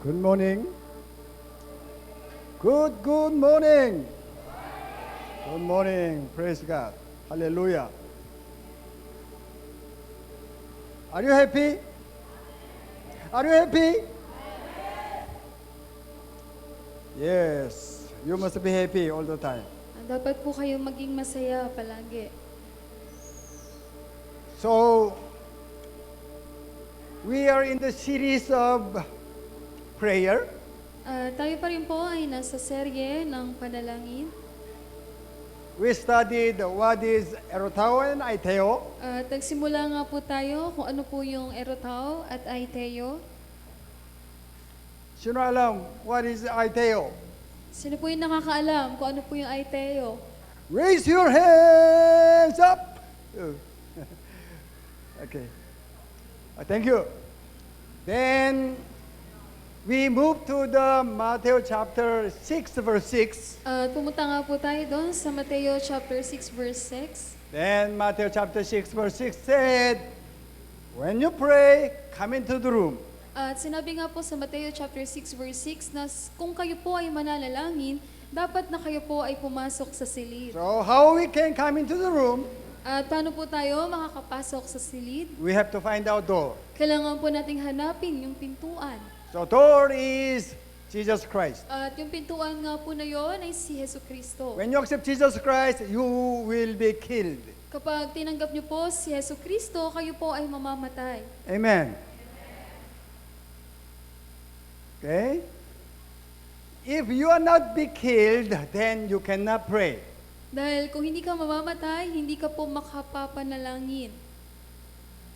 Good morning. Good morning. Good morning. Praise God. Hallelujah. Are you happy? Are you happy? Yes. You must be happy all the time. Dapat po kayong maging masaya palagi. So, we are in the series of prayer. Tayo pa rin po ay nasa serye ng panalangin. We studied what is erotao and aiteo. At nagsimula nga po tayo kung ano po yung erotao at aiteo. Sino alam what is aiteo? Sino po yung nakakaalam kung ano po yung aiteo? Raise your hands up. Okay. Thank you. Then we move to the Matthew chapter 6 verse 6. At pumunta nga po tayo doon sa Mateo chapter 6 verse 6. Then Matthew chapter 6 verse 6 said, when you pray, come into the room. At sinabi nga po sa Mateo chapter 6 verse 6 na kung kayo po ay mananalangin, dapat na kayo po ay pumasok sa silid. So how we can come into the room? At paano po tayo makakapasok sa silid? We have to find out door. Kailangan po nating hanapin yung pintuan. So door is Jesus Christ. At yung pintuan nga po na yon ay si Hesus Kristo. When you accept Jesus Christ, you will be killed. Kapag tinanggap niyo po si Hesus Kristo, kayo po ay mamamatay. Amen. Okay? If you are not be killed, then you cannot pray. Dahil kung hindi ka mamamatay, hindi ka po makapapanalangin.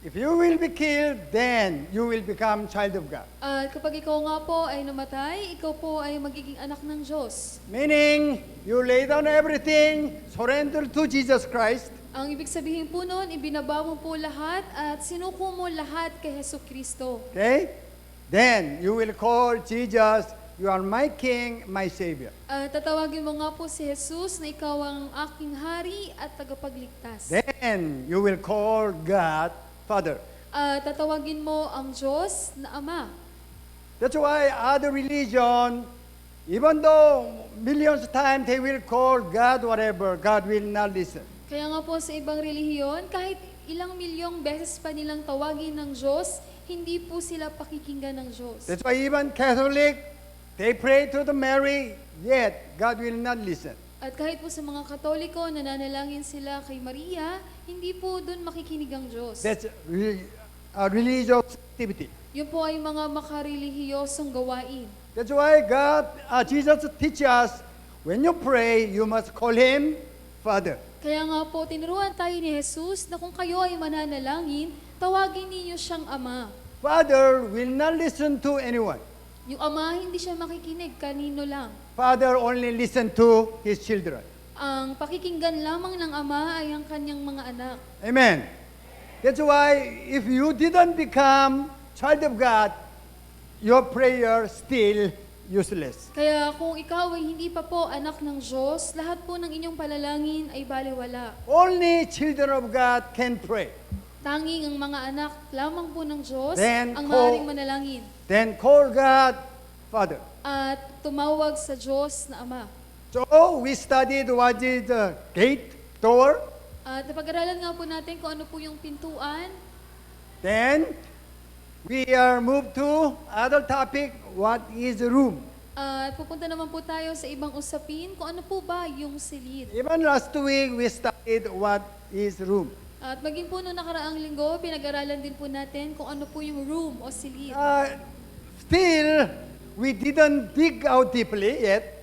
If you will be killed, then you will become child of God. At kapag ikaw nga po ay namatay, ikaw po ay magiging anak ng Diyos. Meaning, you lay down everything, surrender to Jesus Christ, Ang ibig sabihin po noon, ibinaba mo po lahat at sinuko mo lahat kay Hesus Kristo. okay? Then you will call Jesus, you are my King, my Savior. At tatawagin mo nga po si Jesus na ikaw ang aking hari at tagapagligtas. Then you will call God, Father. At tatawagin mo ang Diyos na Ama. That's why other religion, even though millions of times they will call God whatever, God will not listen. Kaya nga po sa ibang relihiyon, kahit ilang milyong beses pa nilang tawagin ng Diyos, hindi po sila pakikinggan ng Diyos. That's why even Catholic, they pray to the Mary, yet God will not listen. At kahit po sa mga Katoliko, nananalangin sila kay Maria, hindi po doon makikinig ang Diyos. That's religious activity. Yun po ay mga makarelihiyosong gawain. That's why Jesus teaches us, when you pray, you must call Him Father. Kaya nga po, tinuruan tayo ni Jesus na kung kayo ay mananalangin, tawagin ninyo siyang Ama. Father will not listen to anyone. Yung Ama, hindi siya makikinig kanino lang. Father only listen to His children. Ang pakikinggan lamang ng Ama ay ang kanyang mga anak. Amen. That's why if you didn't become child of God, your prayer still useless. Kaya kung ikaw ay hindi pa po anak ng Diyos, lahat po ng inyong palalangin ay baliwala. Only children of God can pray. Tanging ang mga anak lamang po ng Diyos Then ang call- maaaring manalangin. Then call God Father. At tumawag sa Diyos na Ama. So we studied what is the gate, door. At napag-aralan nga po natin kung ano po yung pintuan. Then we are moved to other topic, what is room. At pupunta naman po tayo sa ibang usapin kung ano po ba yung silid. Even last week we studied what is room. At maging po noong nakaraang linggo, pinag-aralan din po natin kung ano po yung room o silid. Still, we didn't dig out deeply yet.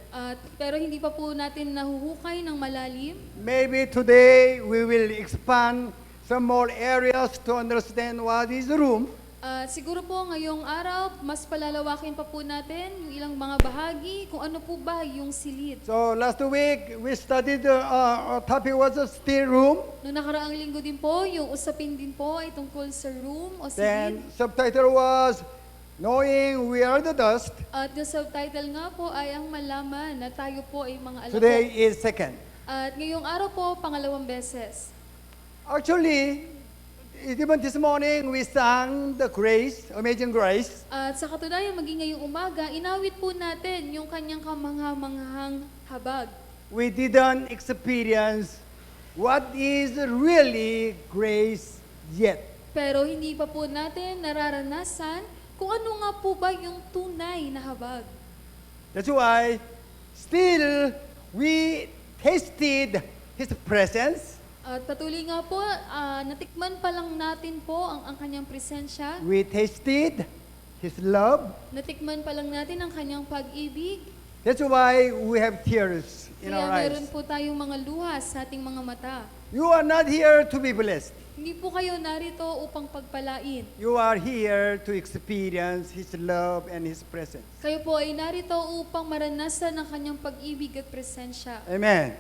Pero hindi pa po natin nahuhukay ng malalim. Maybe today we will expand some more areas to understand what is room. Siguro po ngayong araw, mas palalawakin pa po natin yung ilang mga bahagi kung ano po ba yung silid. So last week we studied our topic was a still room. Noong nakaraang linggo din po, yung usapin din po ay tungkol sa room o silid. Then subtitle was knowing we are the dust. At yung subtitle nga po ay ang malaman na tayo po ay mga alako. Today is second. At ngayong araw po, pangalawang beses. Actually, even this morning we sang the grace, Amazing Grace. At sa katunayan, maging ngayong umaga, inawit po natin yung kanyang kamangha-manghang habag. We didn't experience what is really grace yet. Pero hindi pa po natin nararanasan kung ano nga po ba yung tunay na habag. That's why still we tasted His presence. At patuloy nga po, natikman pa lang natin po ang kanyang presensya. We tasted His love. Natikman pa lang natin ang kanyang pag-ibig. That's why we have tears in Kaya our meron eyes. po tayong mga luha sa ating mga mata. You are not here to be blessed. Hindi po kayo narito upang pagpalain. You are here to experience His love and His presence. Kayo po ay narito upang maranasan ang kanyang pag-ibig at presensya. Amen.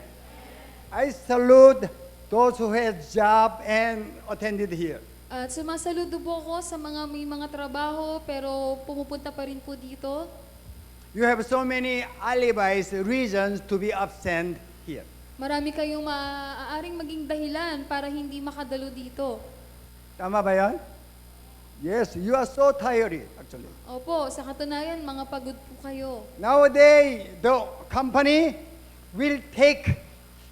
I salute those who had job and attended here. At sumasaludo po ako sa mga may mga trabaho pero pumupunta pa rin po dito. You have so many alibis, reasons to be absent here. Marami kayong maaaring maging dahilan para hindi makadalo dito. Tama ba yan? Yes, you are so tired actually. Opo, sa katunayan, mga pagod po kayo. Nowadays, the company will take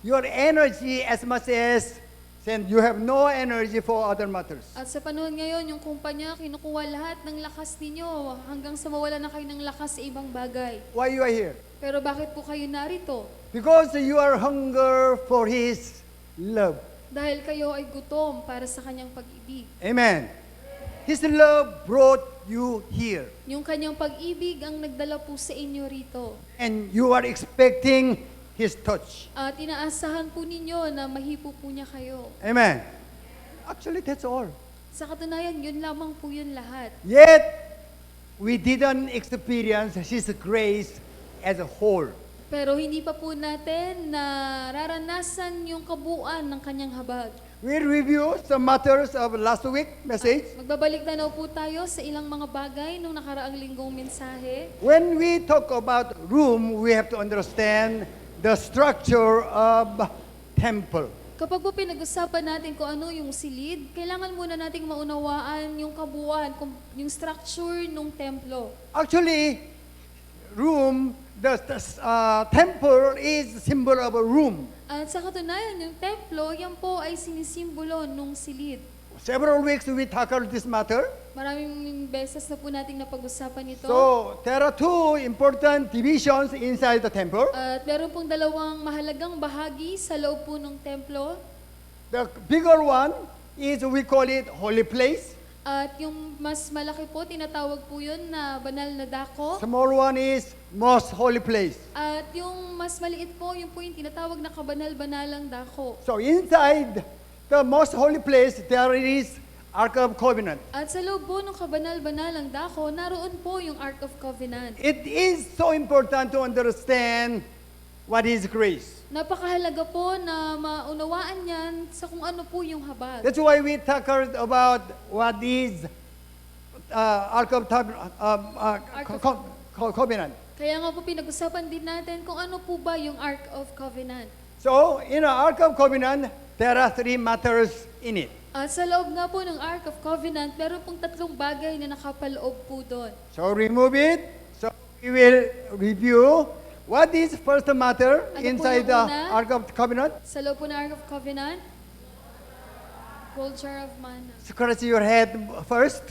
your energy as much as and you have no energy for other matters. At sa panahon ngayon, yung kumpanya kinukuha lahat ng lakas ninyo hanggang sa mawala na kayo ng lakas sa ibang bagay. Why you are here? Pero bakit po kayo narito? Because you are hunger for His love. Dahil kayo ay gutom para sa kanyang pag-ibig. Amen. His love brought you here. Yung kanyang pag-ibig ang nagdala po sa inyo rito. And you are expecting His touch. At inaasahan po ninyo na mahipo po niya kayo. Amen. Actually, that's all. Sa katunayan, yun lamang po yun lahat. Yet, we didn't experience His grace as a whole. Pero hindi pa po natin nararanasan yung kabuuan ng kanyang habag. We'll review some matters of last week message. Magbabalik na po tayo sa ilang mga bagay nung nakaraang linggong mensahe. When we talk about room, we have to understand the structure of temple. Kapag po pinag-usapan natin kung ano yung silid, kailangan muna nating maunawaan yung kabuuan, yung structure ng templo. Actually, room, the temple is symbol of a room. At sa katunayan, yung templo, yan po ay sinisimbolo nung silid. Several weeks we tackled this matter. Maraming beses na po nating napag-usapan ito. So, there are two important divisions inside the temple. At meron pong dalawang mahalagang bahagi sa loob po ng templo. The bigger one is, we call it holy place. At yung mas malaki po, tinatawag po yun na banal na dako. Small one is most holy place. At yung mas maliit po, yun po yung tinatawag na kabanal-banalang dako. So, inside the most holy place, there is Ark of Covenant. At sa loob po ng kabanal-banalang dako, naroon po yung Ark of Covenant. It is so important to understand what is grace. Napakahalaga po na maunawaan yan sa kung ano po yung habag. That's why we tackled about what is Ark of Covenant. Kaya nga po pinag-usapan din natin kung ano po ba yung Ark of Covenant. So, in the Ark of Covenant, there are three matters in it. At sa loob nga po ng Ark of Covenant, meron pong tatlong bagay na nakapaloob po doon. So, remove it. So, we will review what is first matter Ano po inside yung the una? Ark of Covenant. Sa loob po ng Ark of Covenant, gold jar of manna. Scratch your head first.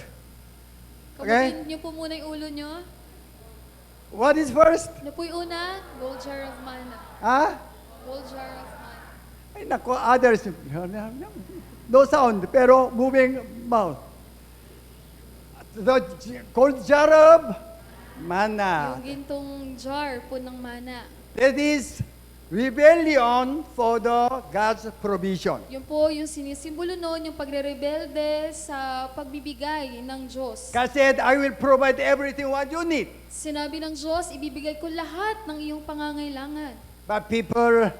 Okay. Kabatin niyo po muna yung ulo niyo. What is first? Ano po yung una? Gold jar of manna. Huh? Gold jar of manna. Ay, nako, others. No sound, pero moving mouth. The gold jar of manna. Yung gintong jar po ng mana. That is rebellion for the God's provision. Yun po yung sinisimbolo noon, yung pagre-rebelde sa pagbibigay ng Diyos. God said, I will provide everything what you need. Sinabi ng Diyos, ibibigay ko lahat ng iyong pangangailangan. But people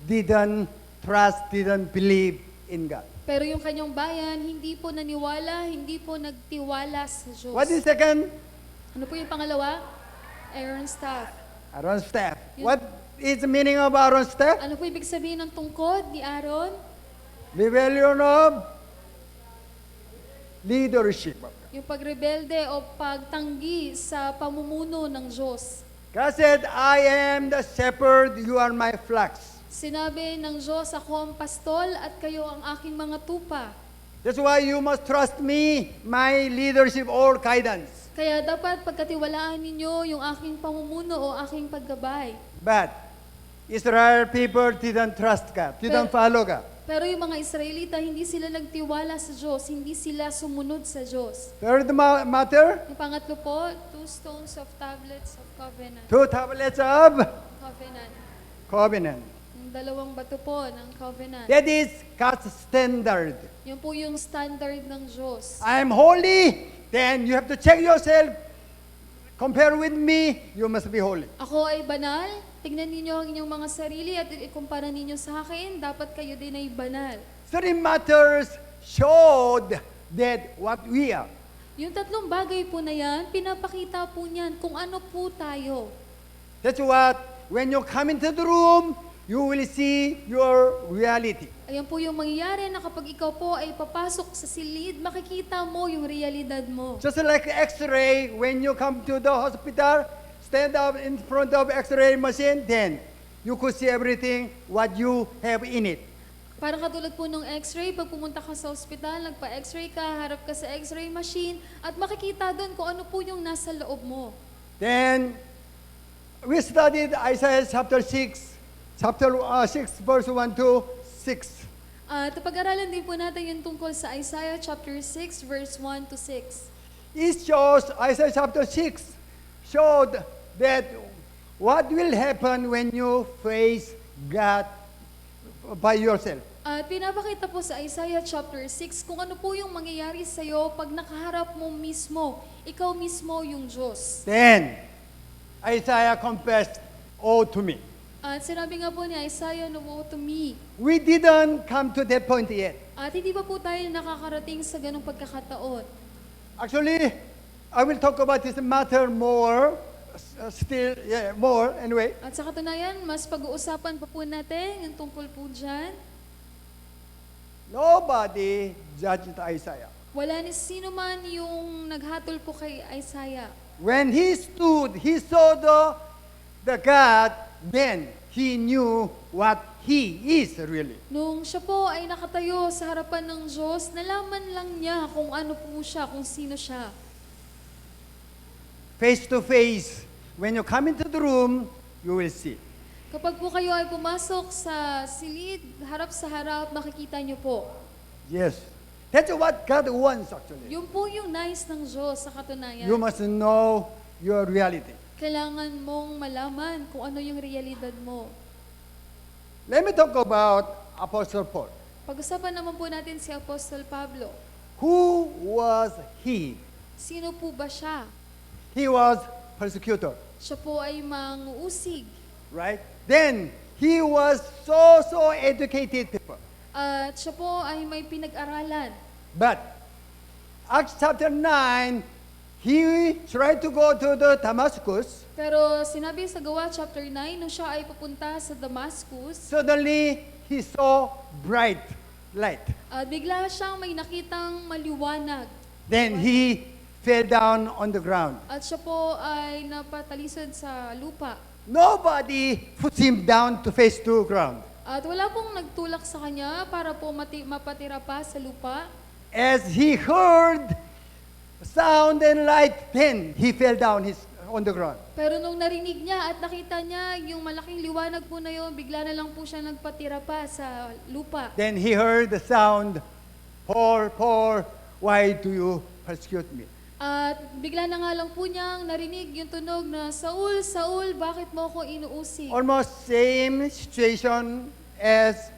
didn't trust, didn't believe in God. Pero yung kanyang bayan, hindi po naniwala, hindi po nagtiwala sa Diyos. What is second? Ano po yung pangalawa? Aaron's staff. Aaron's staff. Yun. What is the meaning of Aaron's staff? Ano po ibig sabihin ng tungkod ni Aaron? Rebellion of leadership of God. Yung pagrebelde o pagtanggi sa pamumuno ng Diyos. God said, I am the shepherd, you are my flocks. Sinabi ng Diyos, ako ang pastol at kayo ang aking mga tupa. That's why you must trust me, my leadership or guidance. Kaya dapat pagkatiwalaan ninyo yung aking pamumuno o aking paggabay. But Israel people didn't trust God, didn't follow God. Pero yung mga Israelita, hindi sila nagtiwala sa Diyos, hindi sila sumunod sa Diyos. Third matter, Yung pangatlo po, 2 stones of tablets of covenant. 2 tablets of Covenant. covenant. Yung dalawang bato po ng covenant. That is God's standard. Yun po yung standard ng Diyos. I am holy, then you have to check yourself. Compare with me, you must be holy. Ako ay banal, tignan ninyo ang inyong mga sarili at ikumpara ninyo sa akin, dapat kayo din ay banal. Three matters showed that what we are. Yung tatlong bagay po na yan, pinapakita po niyan kung ano po tayo. That's what, when you come into the room, you will see your reality. Ayan po yung mangyayari na kapag ikaw po ay papasok sa silid, makikita mo yung realidad mo. Just like X-ray, when you come to the hospital, stand up in front of X-ray machine, then you could see everything what you have in it. Parang katulad po ng x-ray, pag pumunta ka sa ospital, nagpa-x-ray ka, harap ka sa x-ray machine, at makikita doon kung ano po yung nasa loob mo. Then we studied Isaiah chapter 6, chapter 6, verse 1 to 6. At pag-aralan din po natin yung tungkol sa Isaiah chapter 6, verse 1 to 6. It shows, Isaiah chapter 6 showed that what will happen when you face God by yourself. At pinapakita po sa Isaiah chapter 6 kung ano po yung mangyayari sa iyo pag nakaharap mo mismo, ikaw mismo yung Diyos. Then Isaiah confessed, "Oh to me." At sinabi nga po ni Isaiah, "No to me." We didn't come to that point yet. At hindi pa po tayo nakakarating sa ganong pagkakataon. Actually, I will talk about this matter more, more anyway. At sa katunayan, mas pag-uusapan pa po natin yung tungkol po dyan. Nobody judged Isaiah. Wala ni sino man yung naghatol po kay Isaiah. When he stood, he saw the God, then he knew what he is really. Nung siya po ay nakatayo sa harapan ng Diyos, nalaman lang niya kung ano po siya, kung sino siya. Face to face, when you come into the room, you will see. Kapag po kayo ay pumasok sa silid, harap sa harap, makikita niyo po. Yes. That's what God wants actually. Yun po yung nais ng Diyos sa katunayan. You must know your reality. Kailangan mong malaman kung ano yung realidad mo. Let me talk about Apostle Paul. Pag-usapan naman po natin si Apostol Pablo. Who was he? Sino po ba siya? He was persecutor, Siya po ay manguusig. right? Then he was so educated people. At siya po ay may pinag-aralan. But Acts chapter 9, he tried to go to the Damascus. Pero sinabi sa Gawa chapter 9, nung siya ay papunta sa Damascus, Suddenly he saw bright light. at bigla siyang may nakitang maliwanag. Then he fell down on the ground. At siya po ay napatalisod sa lupa. Nobody put him down to face to ground. At wala pong nagtulak sa kanya para po mapatira pa sa lupa. As he heard sound and light, then he fell down on the ground. Pero nung narinig niya at nakita niya yung malaking liwanag po na yun, bigla na lang po siya nagpatira pa sa lupa. Then he heard the sound, Paul, Paul, why do you persecute me? At bigla na nga lang po niyang narinig yung tunog na, Saul, Saul, bakit mo ako inuusig? Almost same situation as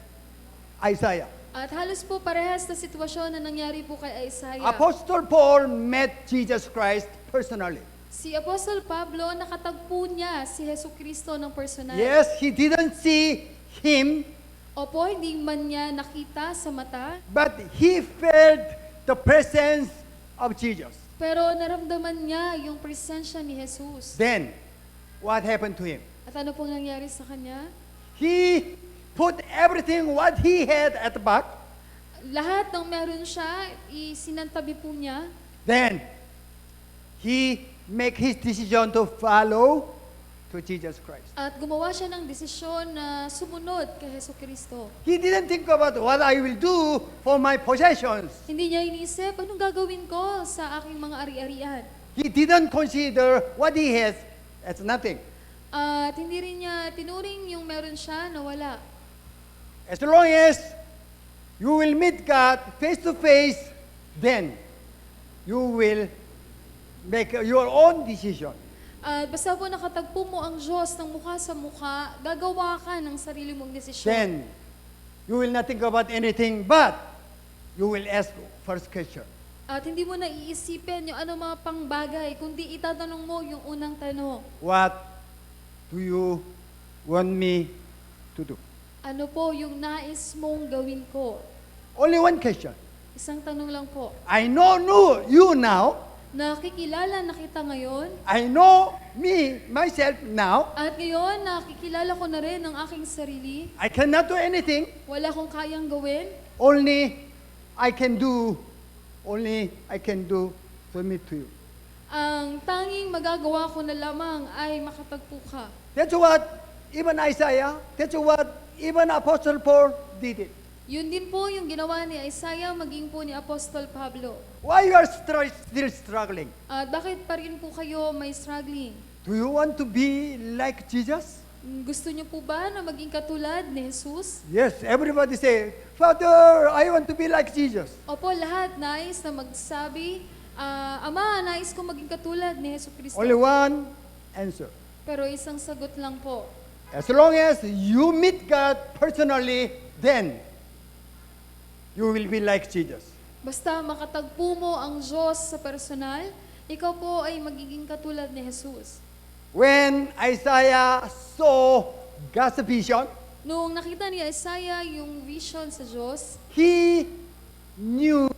Isaiah. At halos po parehas na sitwasyon na nangyari po kay Isaiah. Apostle Paul met Jesus Christ personally. Si Apostol Pablo, nakatagpo niya si Hesu Kristo ng personal. Yes, he didn't see him, Opo, hindi man niya nakita sa mata, but he felt the presence of Jesus. pero naramdaman niya yung presensya ni Jesus. Then, what happened to him? At ano pong nangyari sa kanya? He put everything what he had at the back, lahat ng meron siya, isinantabi po niya. Then, he make his decision to follow to Jesus Christ. At gumawa siya ng desisyon na sumunod kay Jesucristo. He didn't think about what I will do for my possessions. Hindi niya inisip, anong gagawin ko sa aking mga ari-arian? He didn't consider what he has as nothing. At hindi rin niya tinuring yung meron siya na wala. As long as you will meet God face to face, then you will make your own decision. At basta po nakatagpo mo ang Diyos ng mukha sa mukha, gagawa ka ng sarili mong desisyon. Then you will not think about anything, but you will ask first question. At hindi mo na iisipin yung ano mga pangbagay, kundi itatanong mo yung unang tanong. What do you want me to do? Ano po yung nais mong gawin ko? Only one question. Isang tanong lang po. I know you now. Nakikilala na kita ngayon, I know myself now. at ngayon nakikilala ko na rin ang aking sarili. I cannot do anything. Wala akong kayang gawin. Only I can do submit to you. Ang tanging magagawa ko na lamang ay makatagpo ka. That's what even Isaiah, that's what even Apostle Paul did it. Yun din po yung ginawa ni Isaiah, maging po ni Apostol Pablo. Why you are still struggling? At bakit pa rin po kayo may struggling? Do you want to be like Jesus? Gusto niyo po ba na maging katulad ni Jesus? Yes, everybody say, Father, I want to be like Jesus. Opo, lahat nais na magsabi, Ama, nais ko maging katulad ni Jesucristo. Only one answer. Pero isang sagot lang po. As long as you meet God personally, then you will be like Jesus. Basta makatagpo mo ang Diyos sa personal, ikaw po ay magiging katulad ni Jesus. When Isaiah saw God's vision, Noong nakita ni Isaiah yung vision sa Diyos, he knew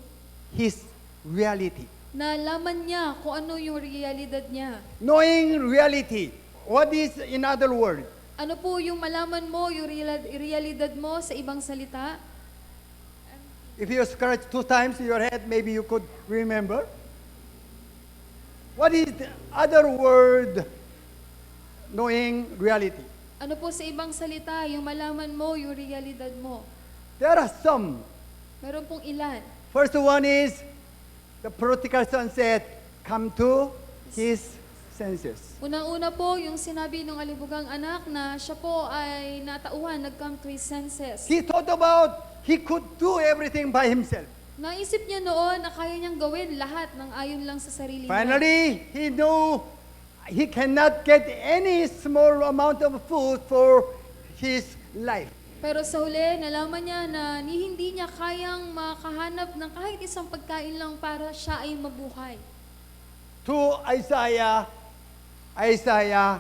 his reality. nalaman niya kung ano yung realidad niya. Knowing reality, what is in other word? Ano po yung malaman mo, yung realidad mo sa ibang salita? If you scratch 2 times your head, maybe you could remember. What is the other word knowing reality? Ano po sa ibang salita, yung malaman mo, yung realidad mo? There are some. Meron pong ilan. First one is the prodigal son said, come to his senses. Unang-una po, yung sinabi ng alibugang anak na siya po ay natauhan, nag-come to his senses. He thought about he could do everything by himself. Naisip niya noon na kaya niyang gawin lahat ng ayon lang sa sarili niya. Finally, he knew he cannot get any small amount of food for his life. Pero sa huli, nalaman niya na hindi niya kayang makahanap ng kahit isang pagkain lang para siya ay mabuhay. To Isaiah, Isaiah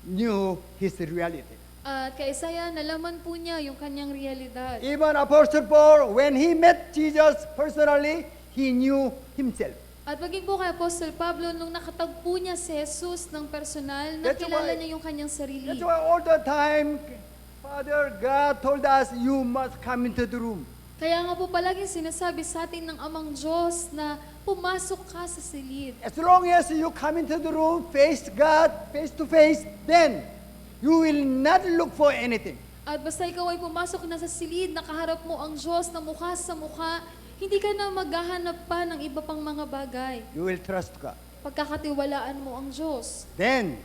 knew his reality. At kay Isaiah, nalaman po niya yung kanyang realidad. Even Apostle Paul, when he met Jesus personally, he knew himself. At maging po kay Apostol Pablo, nung nakatagpo niya si Jesus ng personal, That's nakilala why- niya yung kanyang sarili. That's why all the time, Father God told us, you must come into the room. Kaya nga po palagi sinasabi sa atin ng Amang Diyos na pumasok ka sa silid. As long as you come into the room, face God, face to face, then you will not look for anything. At basta ikaw ay pumasok na sa silid, nakaharap mo ang Diyos na mukha sa mukha, hindi ka na maghahanap pa ng iba pang mga bagay. You will trust God. Pagkakatiwalaan mo ang Diyos. Then,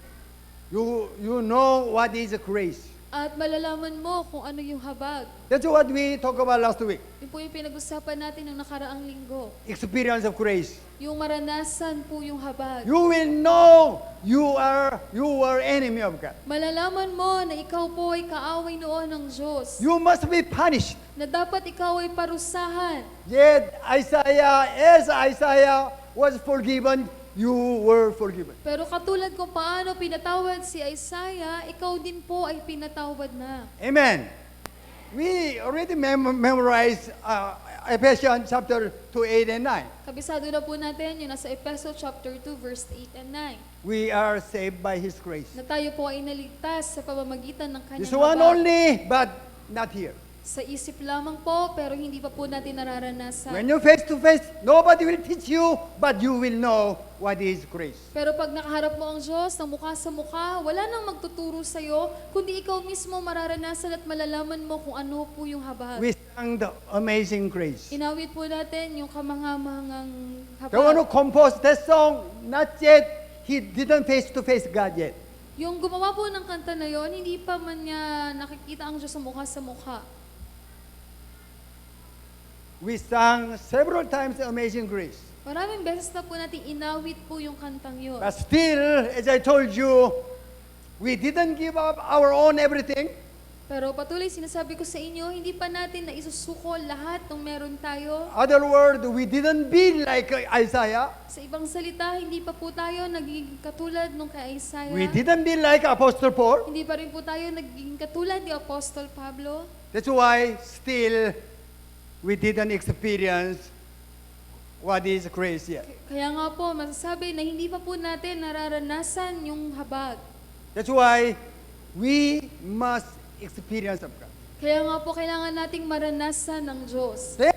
you know what is grace. At malalaman mo kung ano yung habag. That's what we talked about last week. Yun po yung pinag-usapan natin ng nakaraang linggo. Experience of grace. Yung maranasan po yung habag. You will know you are enemy of God. Malalaman mo na ikaw po ay kaaway noon ng Diyos. You must be punished. Na dapat ikaw ay parusahan. Yet as Isaiah was forgiven, you were forgiven. Pero katulad kung paano pinatawad si Isaiah, ikaw din po ay pinatawad na. Amen. We already memorized Ephesians chapter 2, 8, and 9. Kabisado na po natin yung nasa Efeso chapter 2 verse 8 and 9. We are saved by His grace. Na tayo po ay naligtas sa pamamagitan ng kanyang This one habag. only, but not here. Sa isip lamang po, pero hindi pa po natin nararanasan. When you face to face, nobody will teach you, but you will know what is grace. Pero pag nakaharap mo ang Diyos ng mukha sa mukha, wala nang magtuturo sa'yo, kundi ikaw mismo mararanasan at malalaman mo kung ano po yung habag. We sang the amazing grace. Inawit po natin yung kamanghamangang The one who habag. composed that song, not yet, he didn't face to face God yet. Yung gumawa po ng kanta na yon, hindi pa man niya nakikita ang Diyos sa mukha. We sang several times Amazing Grace. Maraming beses na po natin inawit po yung kantang yun. But still, as I told you, we didn't give up our own everything. Pero patuloy sinasabi ko sa inyo, hindi pa natin na isusuko lahat ng meron tayo. Other word, we didn't be like Isaiah. Sa ibang salita, hindi pa po tayo naging katulad nung kay Isaiah. We didn't be like Apostle Paul. Hindi pa rin po tayo naging katulad ni Apostol Pablo. That's why still we didn't experience what is grace yet. Kaya nga po, masasabi na hindi pa po natin nararanasan yung habag. That's why we must experience of God. Kaya nga po, kailangan nating maranasan ng Diyos. Then,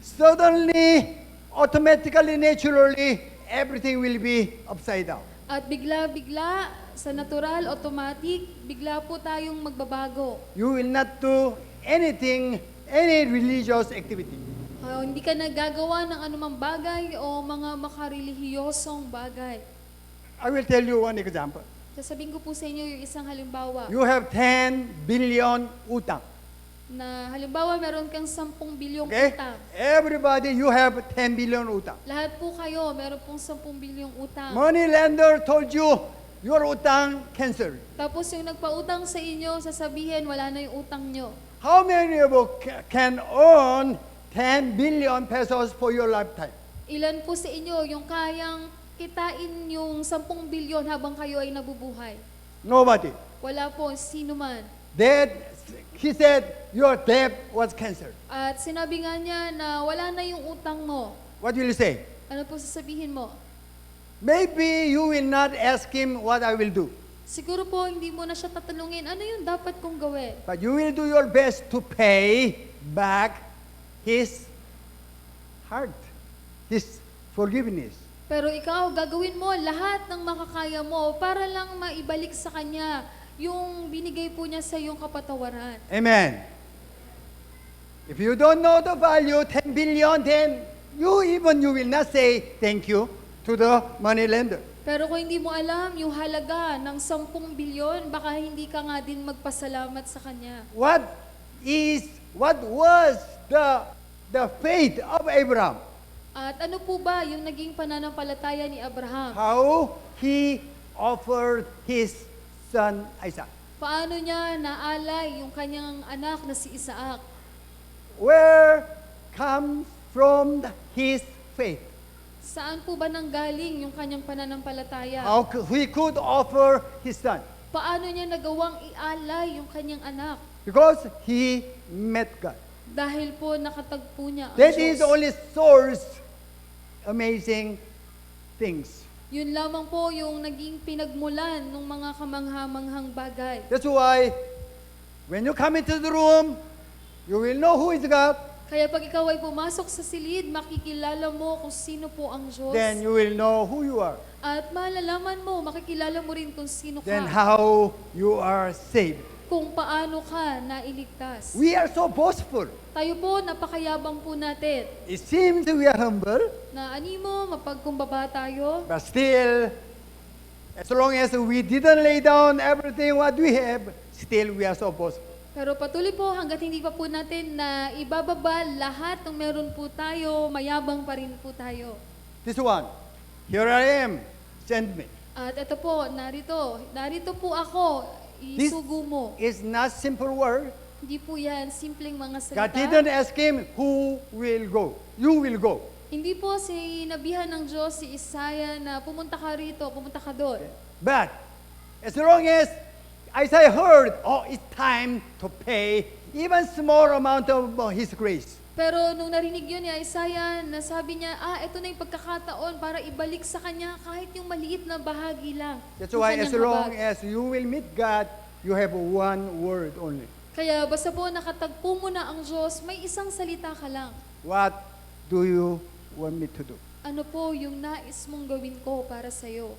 suddenly, automatically, naturally, everything will be upside down. At bigla-bigla, sa natural, automatic, bigla po tayong magbabago. You will not do anything, any religious activity. Hindi ka nagagawa ng anumang bagay o mga makarelihiyosong bagay. I will tell you one example. Sasabihin ko po sa inyo yung isang halimbawa. You have 10 billion utang. Na halimbawa, meron kang 10 bilyong Okay? utang. Everybody, you have 10 billion utang. Lahat po kayo, meron pong 10 bilyong utang. Money lender told you, your utang canceled. Tapos yung nagpautang sa inyo, sasabihin, wala na yung utang nyo. How many of you can earn 10 billion pesos for your lifetime? Ilan po sa inyo yung kayang kitain yung 10 bilyon habang kayo ay nabubuhay? Nobody. Wala po, sino man. He said, your debt was canceled. At sinabi nga niya na wala na yung utang mo. What will you say? Ano po sasabihin mo? Maybe you will not ask him what I will do. Siguro po hindi mo na siya tatanungin, ano yung dapat kong gawin? But you will do your best to pay back his heart, his forgiveness. Pero ikaw, gagawin mo lahat ng makakaya mo para lang maibalik sa kanya yung binigay po niya sa iyong kapatawaran. Amen. If you don't know the value, 10 billion, then you will not say thank you to the money lender. Pero kung hindi mo alam yung halaga ng 10 bilyon, baka hindi ka nga din magpasalamat sa kanya. What was the faith of Abraham? At ano po ba yung naging pananampalataya ni Abraham? How he offered his son Isaac. Paano niya naalay yung kanyang anak na si Isaac? Where comes from his faith? Saan po ba nanggaling yung kanyang pananampalataya? How he could offer his son? Paano niya nagawang ialay yung kanyang anak? Because he met God. Dahil po nakatagpo niya ang That Diyos. is only source amazing things. Yun lamang po yung naging pinagmulan ng mga kamanghamanghang bagay. That's why when you come into the room, you will know who is God. Kaya pag ikaw ay pumasok sa silid, makikilala mo kung sino po ang Diyos. Then you will know who you are. At malalaman mo, makikilala mo rin kung sino Then ka. how you are saved. Kung paano ka nailigtas. We are so boastful. Tayo po, napakayabang po natin. It seems we are humble, Na animo, mapagkumbaba tayo. but still, as long as we didn't lay down everything what we have, still we are so boastful. Pero patuloy po, hanggat hindi pa po natin na ibababa lahat ng meron po tayo, mayabang pa rin po tayo. This one, here I am, send me. At ito po, narito po ako, This isugo mo. is not simple word. Hindi po yan simpleng mga God salita. didn't ask him, who will go? You will go. Hindi po sinabihan ng Diyos si Isaiah na pumunta ka rito, pumunta ka doon. But as long as Isaiah heard, oh, it's time to pay even small amount of his grace. Pero nung narinig yun ni Isaiah, nasabi niya, ito na yung pagkakataon para ibalik sa kanya kahit yung maliit na bahagi lang. That's ng why as kanyang long habag. as you will meet God, you have one word only. Kaya basta po nakatagpo mo na ang Diyos, may isang salita ka lang. What do you want me to do? Ano po yung nais mong gawin ko para sa'yo?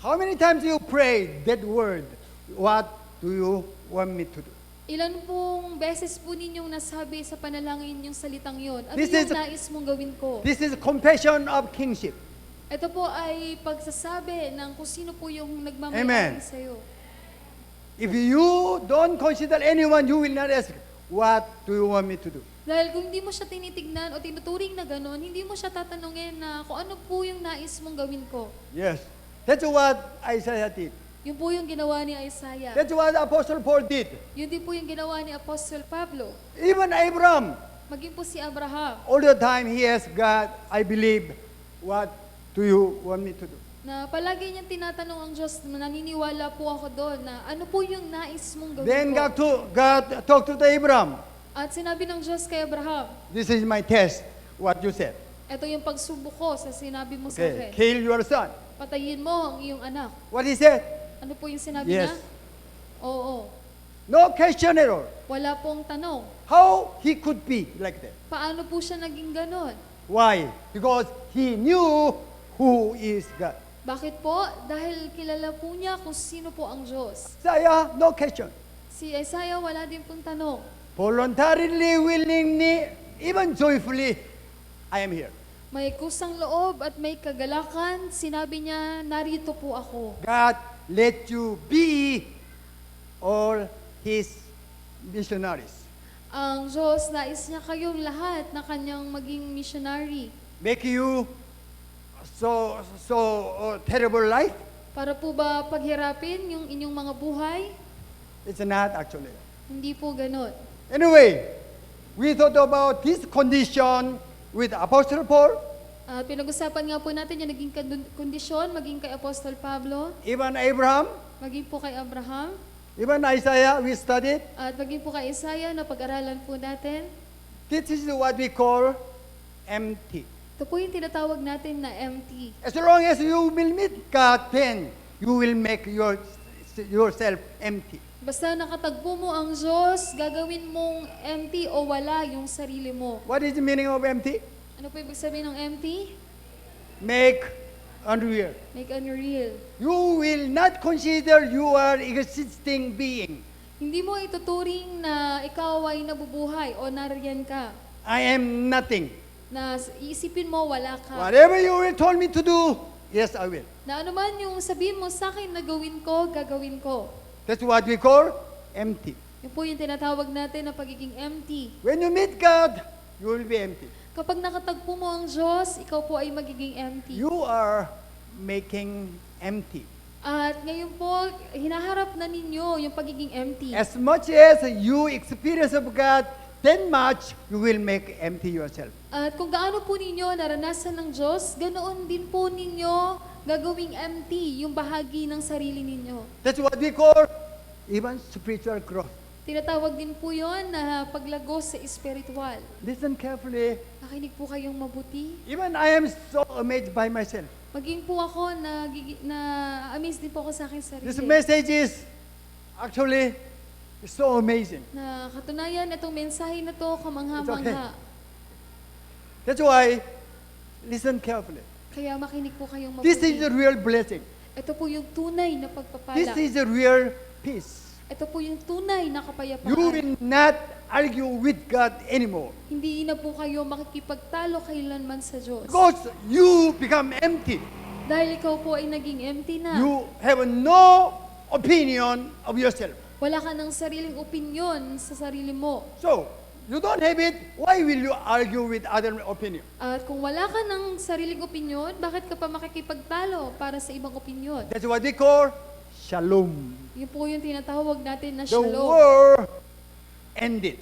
How many times you pray that word? What do you want me to do? Ilan pong beses po ninyong nasabi sa panalangin yung salitang yon? Ano This yung is- nais mong gawin ko? This is confession of kingship. Ito po ay pagsasabi ng kung sino po yung Amen. nagmamayari sa'yo. If you don't consider anyone, you will not ask, what do you want me to do? Dahil kung hindi mo siya tinitignan o tinuturing na gano'n, hindi mo siya tatanungin na kung ano po yung nais mong gawin ko. Yes. That's what Isaiah did. Yun po yung ginawa ni Isaiah. That's what Apostle Paul did. Yun din po yung ginawa ni Apostle Pablo. Even Abraham, Maging po si Abraham, all the time he asked God, I believe, what do you want me to do? na palagi niyang tinatanong ang Diyos, na naniniwala po ako doon, na ano po yung nais mong gawin Then ko. God talked to the Abraham, At sinabi ng Diyos kay Abraham, this is my test, what you said. ito yung pagsubok ko sa sinabi mo sa Okay, akin. kill your son. Patayin mo ang iyong anak. What he said? Ano po yung sinabi Yes. niya? Oo. No question at all. Wala pong tanong. How he could be like that? Paano po siya naging ganon? Why? Because he knew who is God. Bakit po? Dahil kilala po niya kung sino po ang Diyos. Isaiah, no question. Si Isaiah wala din pong tanong. Voluntarily, willingly, even joyfully, I am here. May kusang loob at may kagalakan. Sinabi niya, narito po ako. God let you be all his missionaries. Ang Diyos, nais niya kayong lahat na kanyang maging missionary. Make you so terrible life? Para po ba paghirapin yung inyong mga buhay? It's not actually. Hindi po ganon. Anyway, we thought about this condition with Apostle Paul, Pinag-usapan nga po natin yung naging kondisyon, maging kay Apostol Pablo, even Abraham, maging po kay Abraham, even Isaiah, we studied. at maging po kay Isaiah na pag-aralan po natin. This is what we call empty. Ito po yung tinatawag natin na empty. As long as you will meet God, then you will make yourself empty. Basta nakatagpo mo ang Diyos, gagawin mong empty o wala yung sarili mo. What is the meaning of empty? Ano po ibig sabihin ng empty? Make unreal. Make unreal. You will not consider you are existing being. Hindi mo ituturing na ikaw ay nabubuhay o nariyan ka. I am nothing. Na iisipin mo, wala ka. Whatever you will told me to do, yes, I will. Na ano man yung sabihin mo sa akin na gawin ko, gagawin ko. That's what we call empty. Yun po yung tinatawag natin na pagiging empty. When you meet God, you will be empty. Kapag nakatagpo mo ang Diyos, ikaw po ay magiging empty. You are making empty. At ngayon po, hinaharap na ninyo yung pagiging empty. As much as you experience of God, then much you will make empty yourself. At kung gaano po ninyo naranasan ng Diyos, ganoon din po ninyo gagawing empty yung bahagi ng sarili ninyo. That's what we call even spiritual growth. Tinatawag din po yon na paglago sa espiritual. Listen carefully. Nakinig po kayong mabuti. Even I am so amazed by myself. Maging po ako na amazed din po ako sa aking sarili. This message is actually so amazing. Na katunayan, itong mensahe na to, kamangha-mangha. That's why, listen carefully. Kaya makinig po kayong This is the mabuti. real blessing. Ito po yung tunay na This pagpapala. is the real peace. Ito po yung tunay na You kapayapaan. will not argue with God anymore. Hindi na po kayo makikipagtalo kailanman sa Diyos. Because you become empty. Dahil ikaw po ay naging empty na. You have no opinion of yourself. Wala ka ng sariling opinyon sa sarili mo. So, you don't have it, why will you argue with other opinion? At kung wala ka ng sariling opinyon, bakit ka pa makikipagtalo para sa ibang opinyon? That's what we call shalom. Yun po yung tinatawag natin na The shalom. war ended.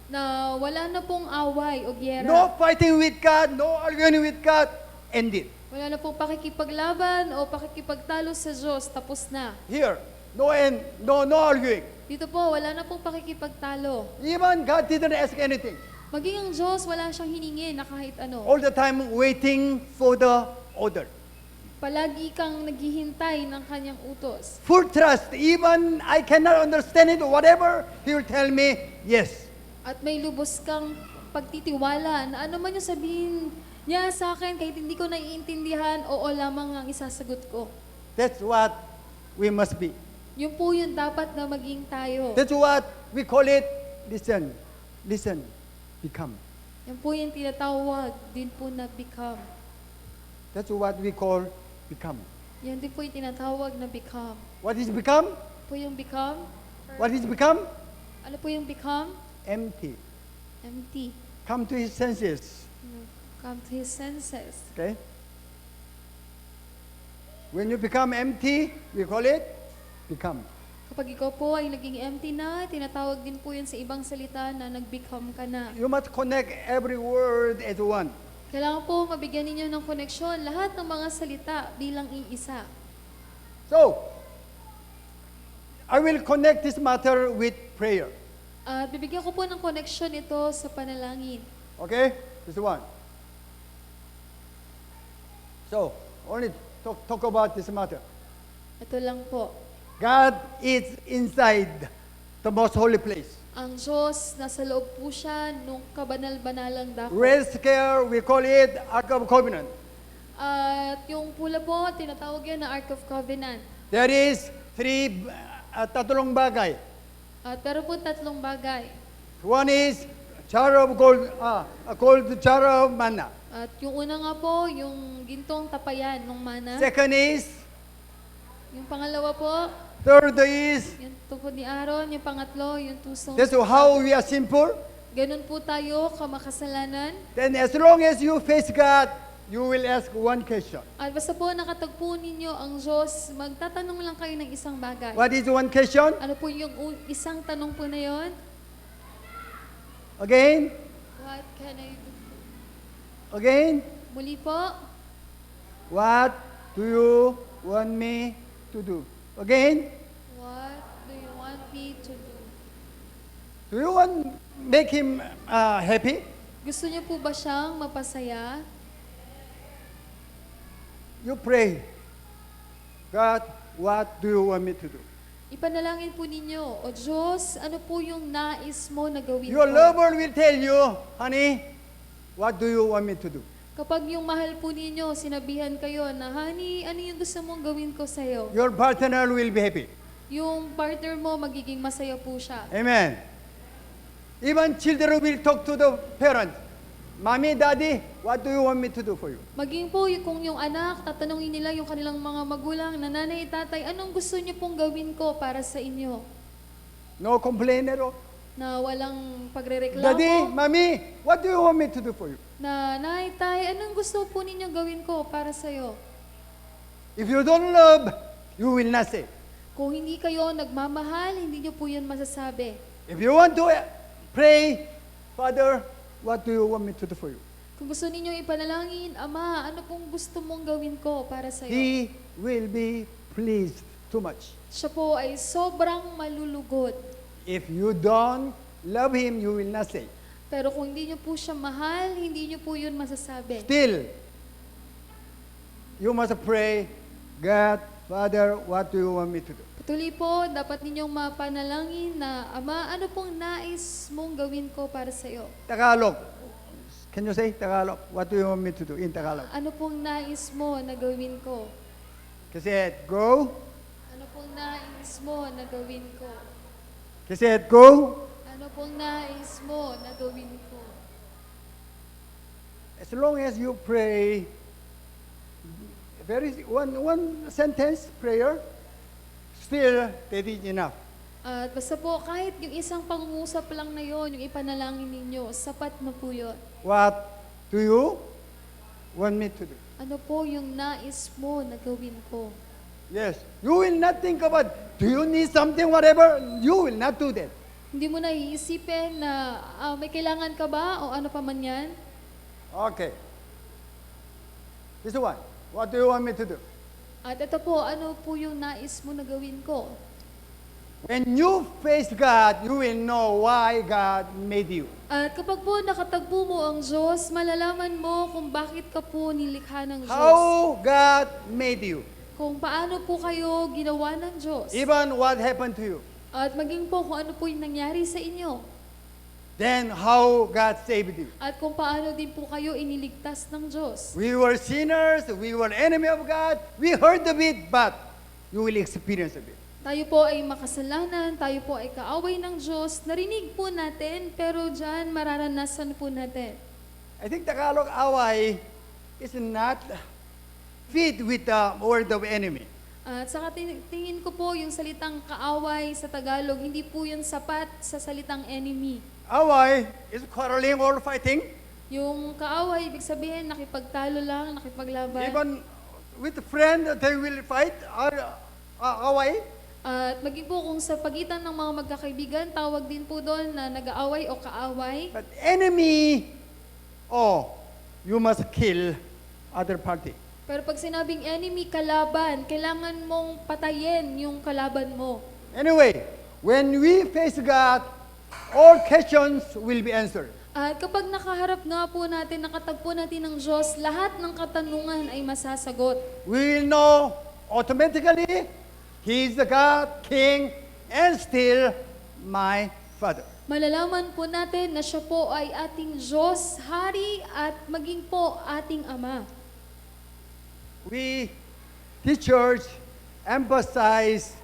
Na wala na pong away o gyera. No fighting with God, no arguing with God, ended. Wala na pong pakikipaglaban o pakikipagtalo sa Diyos. Tapos na. Here, no arguing. Dito po, wala na pong pakikipagtalo. Even God didn't ask anything. Maging ang Diyos, wala siyang hiningi na kahit ano. All the time waiting for the order. Palagi kang naghihintay ng kanyang utos. Full trust. Even I cannot understand it, whatever He will tell me, yes. At may lubos kang pagtitiwala na ano man yung sabihin niya sa akin, kahit hindi ko naiintindihan, oo lamang ang isasagot ko. That's what we must be. Yun po yung dapat na maging tayo. That's what we call it, listen, listen, become. Yan po yung tinatawag din po na become. That's what we call become. Yan din po yung tinatawag na become. What is become? Po yung become? What is become? Ano po yung become? Empty. Empty. Come to His senses. Come to his senses. Okay? When you become empty, we call it become. Kapag ikaw po ay naging empty na, tinatawag din po yan sa ibang salita na nag-become ka na. You must connect every word as one. Kailangan po mabigyan ninyo ng koneksyon lahat ng mga salita bilang iisa. So, I will connect this matter with prayer. At bibigyan ko po ng koneksyon ito sa panalangin. Okay? This is one. So, only talk about this matter. Ito lang po. God is inside the most holy place. Ang Diyos, nasa loob po siya nung kabanal-banalang dako. Red scare, we call it Ark of Covenant. At yung pula po, tinatawag yan na Ark of Covenant. There is tatlong bagay. At pero po tatlong bagay. One is jar of gold, gold jar of manna. At yung una nga po, yung gintong tapayan ng mana. Second is, Yung pangalawa po, third is, yung tungkod ni Aaron. Yung pangatlo, yung tusong. that's how we are simple. Ganun po tayo, kamakasalanan. Then as long as you face God, you will ask one question. At basta po nakatagpo ninyo ang Diyos, magtatanong lang kayo ng isang bagay. What is one question? Ano po yung isang tanong po na yon? Again? What can I do? Again? Muli po, What do you want me to do? Again? what do you want me to do? Do you want make him happy? Gusto niyo po ba siyang mapasaya? You pray. God, what do you want me to do? Ipanalangin po ninyo, O Diyos, ano po yung nais mo na gawin Your ko? lover will tell you, honey, what do you want me to do? Kapag yung mahal po ninyo, sinabihan kayo na, honey, ano yung gusto mong gawin ko sa'yo? Your partner will be happy. Yung partner mo, magiging masaya po siya. Amen. Even children will talk to the parents. Mommy, Daddy, what do you want me to do for you? Maging po, kung yung anak, tatanungin nila yung kanilang mga magulang, na nanay, tatay, anong gusto niyo pong gawin ko para sa inyo? No complaint at all. Na walang pagrereklamo. Daddy, Mommy, what do you want me to do for you? Na, nay, tay, anong gusto po ninyo gawin ko para sa'yo? If you don't love, you will not say. Kung hindi kayo nagmamahal, hindi niyo po yun masasabi. If you want to pray, Father, what do you want me to do for you? Kung gusto ninyo ipanalangin, Ama, ano pong gusto mong gawin ko para sa'yo? He will be pleased too much. Siya po ay sobrang malulugod. If you don't love Him, you will not say. Pero kung hindi niyo po siya mahal, hindi niyo po yun masasabi. Still, you must pray, God, Father, what do you want me to do? Patuloy po, dapat ninyong mapanalangin na, Ama, ano pong nais mong gawin ko para sa iyo? Tagalog. Can you say Tagalog? What do you want me to do in Tagalog? Ano pong nais mo na gawin ko? Kasi go. Ano pong nais mo na gawin ko? Kasi go. Ano pong nais mo na gawin ko? As long as you pray, very one sentence prayer, still that is enough. At basta po, kahit yung isang pangungusap lang na yon, yung ipanalangin ninyo, sapat na po yun. What do you want me to do? Ano po yung nais mo na gawin ko? Yes. You will not think about, do you need something, whatever? You will not do that. Hindi mo na iisipin na may kailangan ka ba o ano pa man yan? Okay. This one. What do you want me to do? At ito po, ano po yung nais mo na gawin ko? When you face God, you will know why God made you. At kapag po nakatagpo mo ang Diyos, malalaman mo kung bakit ka po nilikha ng Diyos. How God made you. Kung paano po kayo ginawa ng Diyos. Even what happened to you. At maging po kung ano po yung nangyari sa inyo. Then how God saved you. At kung paano din po kayo iniligtas ng Diyos. We were sinners, we were enemy of God, we heard of it, but you will experience of it. Tayo po ay makasalanan, tayo po ay kaaway ng Diyos. Narinig po natin, pero dyan mararanasan po natin. I think Tagalog away is not fit with the word of enemy. At saka tingin ko po yung salitang kaaway sa Tagalog, hindi po yun sapat sa salitang enemy. Away is quarreling or fighting. Yung kaaway, ibig sabihin, nakipagtalo lang, nakipaglaban. Even with a friend, they will fight or away. At maging po kung sa pagitan ng mga magkakaibigan, tawag din po doon na nag-aaway o kaaway. But enemy, oh, you must kill other party. Pero pag sinabing enemy, kalaban, kailangan mong patayin yung kalaban mo. Anyway, when we face God, all questions will be answered. At kapag nakaharap nga po natin, nakatagpo natin ng Diyos, lahat ng katanungan ay masasagot. We will know automatically He is the God, King, and still my Father. Malalaman po natin na siya po ay ating Diyos, Hari, at maging po ating Ama. We, the church, emphasize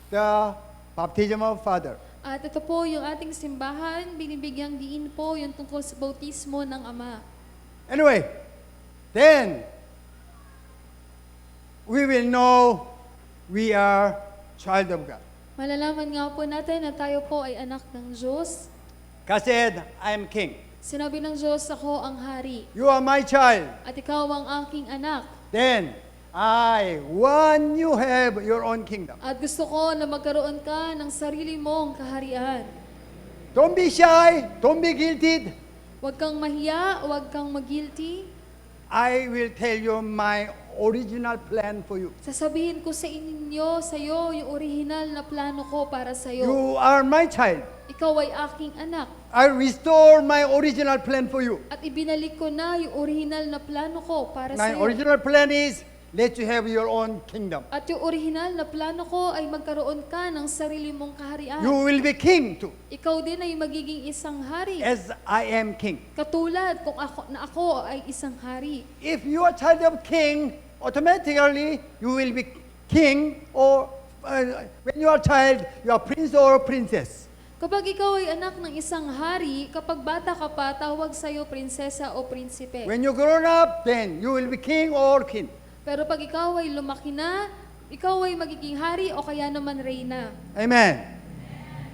the baptism of Father. At ito po yung ating simbahan, binibigyang diin po yung tungkol sa bautismo ng Ama. Anyway, then we will know we are child of God. Malalaman nga po natin na tayo po ay anak ng Diyos. God said, I am king. Sinabi ng Diyos, ako ang hari. You are my child. At ikaw ang aking anak. Then I want you have your own kingdom. At gusto ko na magkaroon ka ng sarili mong kaharian. Don't be shy. Don't be guilty. Huwag kang mahiya, huwag kang mag-guilty. I will tell you my original plan for you. Sasabihin ko sa inyo, sa iyo, yung original na plano ko para sa iyo. You are my child. Ikaw ay aking anak. I restore my original plan for you. At ibinalik ko na yung original na plano ko para sa My iyo. original plan is let you have your own kingdom. At yung original na plano ko ay magkaroon ka ng sarili mong kaharian. You will be king too, Ikaw din ay magiging isang hari. as I am king. Katulad kung ako ay isang hari. If you are child of king, automatically you will be king, or when you are child, you are prince or princess. Kapag ikaw ay anak ng isang hari, kapag bata ka pa, tawag sa'yo prinsesa o prinsipe. When you grown up, then you will be king or queen. Pero pag ikaw ay lumaki na, ikaw ay magiging hari o kaya naman reyna. Amen.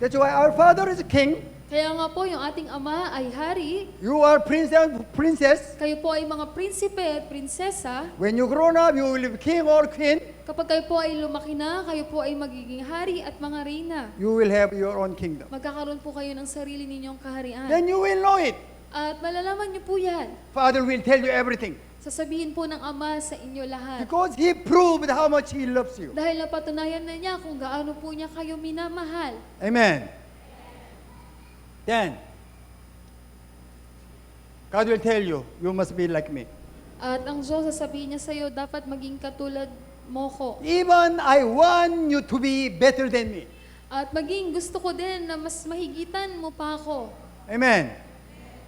That's why our father is a king. Kaya nga po, yung ating ama ay hari, You are prince and princess. kayo po ay mga prinsipe at prinsesa. When you grown up, you will be king or queen. Kapag kayo po ay lumaki na, kayo po ay magiging hari at mga reyna. You will have your own kingdom. Magkakaroon po kayo ng sarili ninyong kaharian. Then you will know it. At malalaman niyo po yan. Father will tell you everything. Sasabihin po ng Ama sa inyo lahat. Because He proved how much He loves you. Dahil napatunayan na niya kung gaano po niya kayo minamahal. Amen. Then, God will tell you, you must be like me. At ang Diyos sasabihin niya sa iyo, dapat maging katulad mo ko. Even I want you to be better than me. At maging gusto ko din na mas mahigitan mo pa ako. Amen.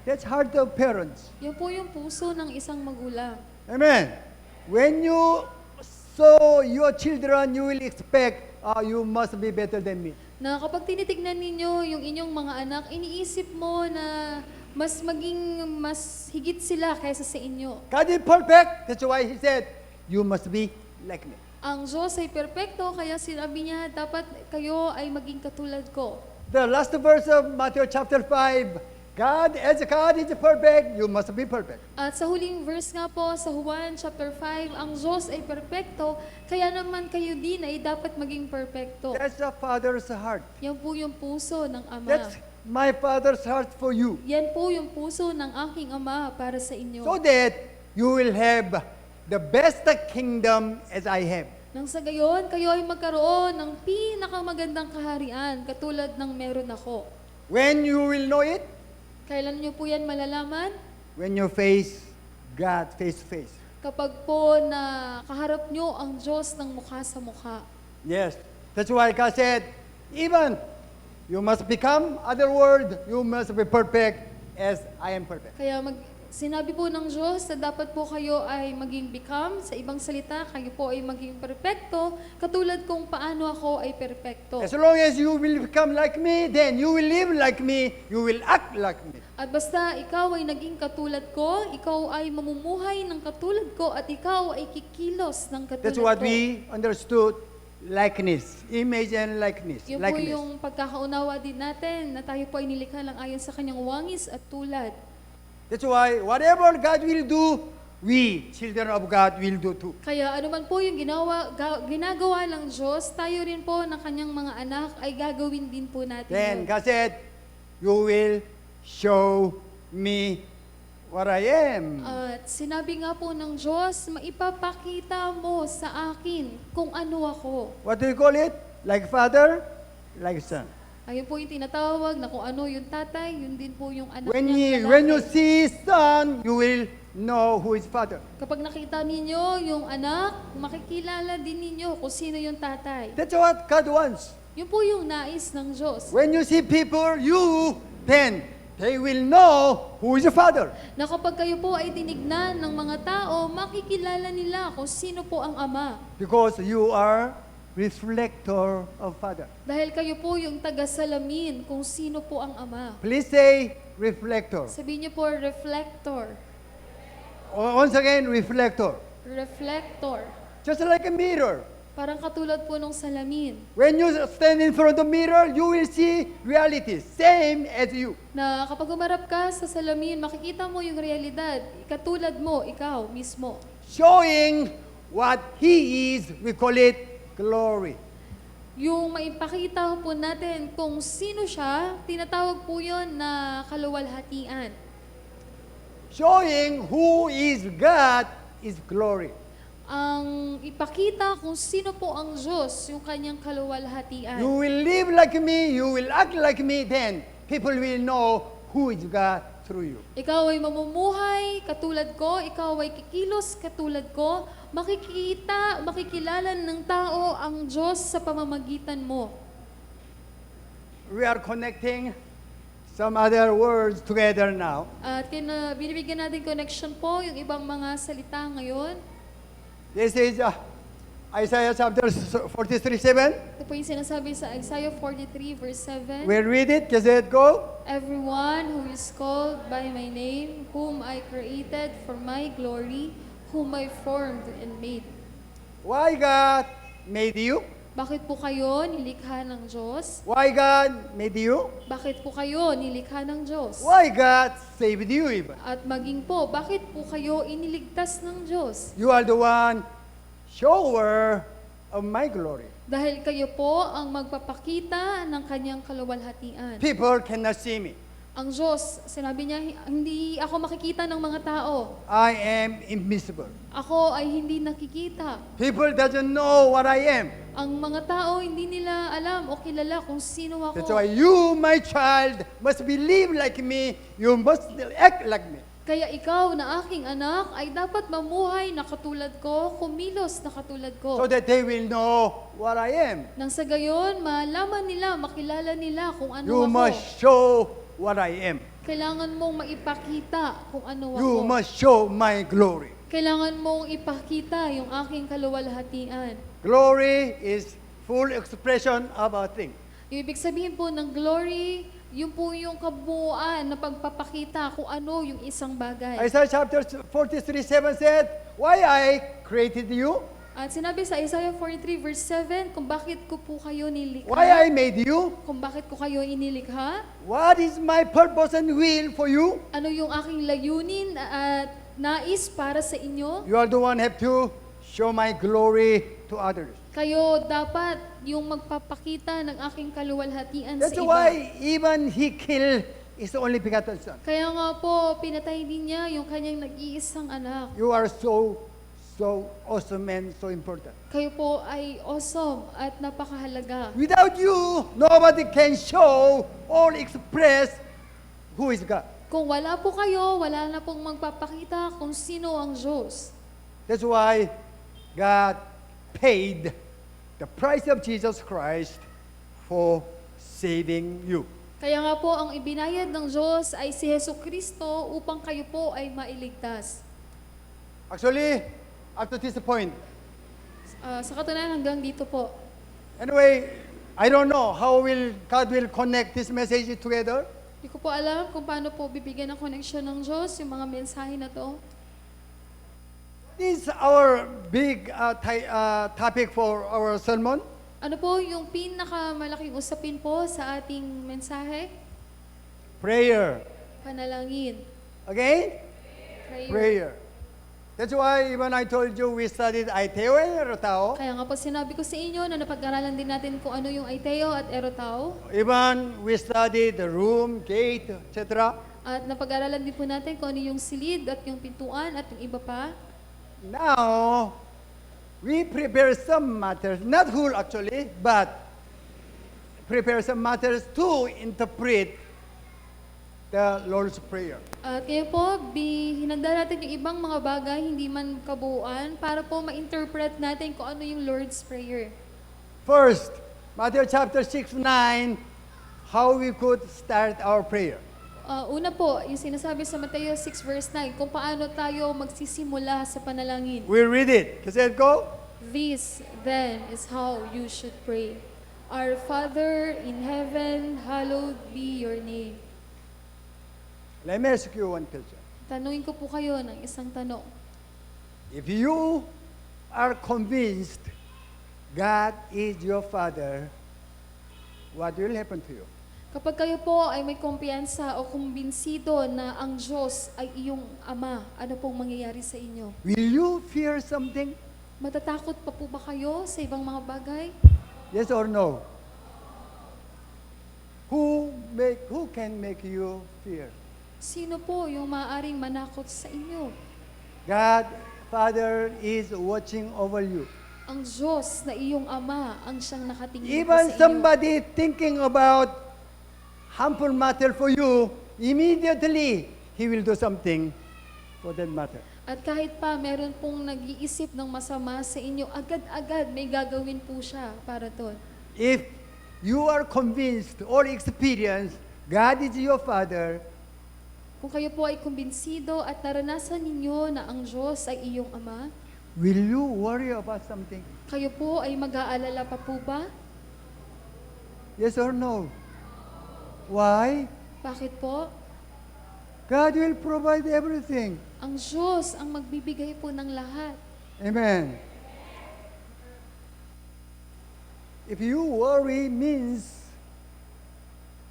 That's heart of parents. Yan po yung puso ng isang magulang. Amen. When you saw your children, you will expect, you must be better than me. Na kapag tinitignan ninyo yung inyong mga anak, iniisip mo na mas higit sila kaysa sa inyo. God is perfect. That's why He said, you must be like me. Ang Diyos ay perpekto, kaya sinabi niya, dapat kayo ay maging katulad ko. The last verse of Matthew chapter 5, God is perfect, you must be perfect. At sa huling verse nga po sa Juan chapter 5, ang Diyos ay perpekto, kaya naman kayo din ay dapat maging perpekto. That's the Father's heart. Yan po yung puso ng Ama. That's my Father's heart for you. Yan po yung puso ng aking Ama para sa inyo. So that you will have the best kingdom as I have. Nang sa gayon, kayo ay magkaroon ng pinakamagandang kaharian katulad ng meron ako. When you will know it? Kailan niyo po yan malalaman? When you face God face to face. Kapag po na kaharap niyo ang Diyos ng mukha sa mukha. Yes. That's why God said, even you must become, other word, you must be perfect as I am perfect. Kaya sinabi po ng Diyos na dapat po kayo ay maging become, sa ibang salita, kayo po ay maging perpekto, katulad kung paano ako ay perpekto. As long as you will become like me, then you will live like me, you will act like me. At basta ikaw ay naging katulad ko, ikaw ay mamumuhay ng katulad ko, at ikaw ay kikilos ng katulad That's what ko. we understood, likeness, image and likeness. Yun po yung pagkakaunawa din natin na tayo po ay nilikha lang ayon sa kanyang wangis at tulad. That's why whatever God will do, we, children of God, will do too. Kaya anuman po yung ginagawa ng Diyos, tayo rin po ng kanyang mga anak ay gagawin din po natin Then yun. God said, you will show me what I am. At sinabi nga po ng Diyos, maipapakita mo sa akin kung ano ako. What do you call it? Like father, like son. Ayun po yung tinatawag na kung ano yung tatay, yun din po yung anak When niyang when you lalaki. see son, you will know who is father. Kapag nakita ninyo yung anak, makikilala din ninyo kung sino yung tatay. That's what God wants. Yun po yung nais ng Diyos. When you see people, you, then they will know who is your father. Na kapag kayo po ay tinignan ng mga tao, makikilala nila kung sino po ang ama. Because you are reflector of father. Dahil kayo po yung taga-salamin kung sino po ang ama. Please say reflector. Sabihin niyo po, reflector. Once again, reflector. Reflector. Just like a mirror. Parang katulad po nung salamin. When you stand in front of the mirror, you will see reality, same as you. Na kapag umarap ka sa salamin, makikita mo yung realidad. Katulad mo, ikaw mismo. Showing what He is, we call it glory. Yung maipakita po natin kung sino siya, tinatawag po yun na kaluwalhatian. Showing who is God is glory. Ang ipakita kung sino po ang Diyos, yung kanyang kaluwalhatian. You will live like me, you will act like me, then people will know who is God through you. Ikaw ay mamumuhay katulad ko, ikaw ay kikilos katulad ko, makikilala ng tao ang Diyos sa pamamagitan mo. We are connecting some other words together now. At binibigyan natin connection po yung ibang mga salita ngayon. This is Isaiah chapter 43:7. Ito po yung sinasabi sa Isaiah 43 verse 7. We'll read it. Just let go. Everyone who is called by my name, whom I created for my glory, whom I formed and made. Why God made you? Bakit po kayo nilikha ng Diyos? Why God made you? Bakit po kayo nilikha ng Diyos? Why God saved you even? At maging po, bakit po kayo iniligtas ng Diyos? You are the one shower of my glory. Dahil kayo po ang magpapakita ng kanyang kaluwalhatian. People cannot see me. Ang Diyos, sinabi niya, hindi ako makikita ng mga tao. I am invisible. Ako ay hindi nakikita. People doesn't know what I am. Ang mga tao, hindi nila alam o kilala kung sino ako. That's why you, my child, must believe like me. You must act like me. Kaya ikaw na aking anak ay dapat mamuhay na katulad ko, kumilos na katulad ko. So that they will know what I am. Nang sa gayon, malaman nila, makilala nila kung ano You ako. must show what I am. Kailangan mong maipakita kung ano You ako. must show my glory. Kailangan mong ipakita yung aking kaluwalhatian. Glory is full expression of a thing. Yung ibig sabihin po ng glory, yun po yung kabuuan na pagpapakita kung ano yung isang bagay. Isaiah chapter 43:7 said, why I created you? At sinabi sa Isaiah 43 verse 7, kung bakit ko po kayo nilikha, Why I made you? kung bakit ko kayo inilikha, What is my purpose and will for you? ano yung aking layunin at nais para sa inyo, You are the one have to show my glory to others. kayo dapat yung magpapakita ng aking kaluwalhatian That's sa iba. why even He killed His only begotten Son. Kaya nga po, pinatay din niya yung kanyang nag-iisang anak. You are so so awesome and so important. Kayo po ay awesome at napakahalaga. Without you, nobody can show or express who is God. Kung wala po kayo, wala na pong magpapakita kung sino ang Diyos. That's why God paid the price of Jesus Christ for saving you. Kaya nga po, ang ibinayad ng Diyos ay si Hesus Kristo upang kayo po ay mailigtas. Actually, up to this point, Sa katunayan hanggang dito po. anyway, I don't know how will God will connect this message together. Hindi ko po alam kung paano po bibigyan ng connection ng Diyos yung mga mensahe na to. This is our big topic for our sermon. Ano po yung pinakamalaking usapin po sa ating mensahe? Prayer. Panalangin. Again? Prayer. Prayer. That's why even I told you we studied Aiteo and Erotao. Kaya nga po sinabi ko sa inyo na napag-aralan din natin kung ano yung Aiteo at Erotao. Even we studied the room, gate, etc. At napag-aralan din po natin kung ano yung silid at yung pintuan at yung iba pa. Now, we prepare some matters, not whole actually, but prepare some matters to interpret the Lord's Prayer. At kaya po, hinanda natin yung ibang mga bagay, hindi man kabuuan, para po ma-interpret natin kung ano yung Lord's Prayer. First, Matthew chapter 6:9, how we could start our prayer. Una po, yung sinasabi sa Mateo 6 verse 9, kung paano tayo magsisimula sa panalangin. We read it. Kasi go. This, then, is how you should pray. Our Father in heaven, hallowed be your name. Let me ask you one question. Tanungin ko po kayo ng isang tanong. If you are convinced God is your Father, what will happen to you? Kapag kayo po ay may kumpiyansa o kumbinsido na ang Diyos ay iyong Ama, ano pong mangyayari sa inyo? Will you fear something? Matatakot pa po ba kayo sa ibang mga bagay? Yes or no? Who can make you fear? Sino po yung maaaring manakot sa inyo? God, Father is watching over you. Ang Diyos na iyong Ama ang siyang nakatingin po Even sa inyo. somebody thinking about harmful matter for you, immediately He will do something for that matter. At kahit pa meron pong nag-iisip ng masama sa inyo, agad-agad may gagawin po siya para doon. If you are convinced or experienced God is your Father, Kung kayo po ay kumbinsido at naranasan ninyo na ang Diyos ay iyong Ama, will you worry about something? kayo po ay mag-aalala pa po ba? Yes or no? Why? Bakit po? God will provide everything. Ang Diyos ang magbibigay po ng lahat. Amen. If you worry means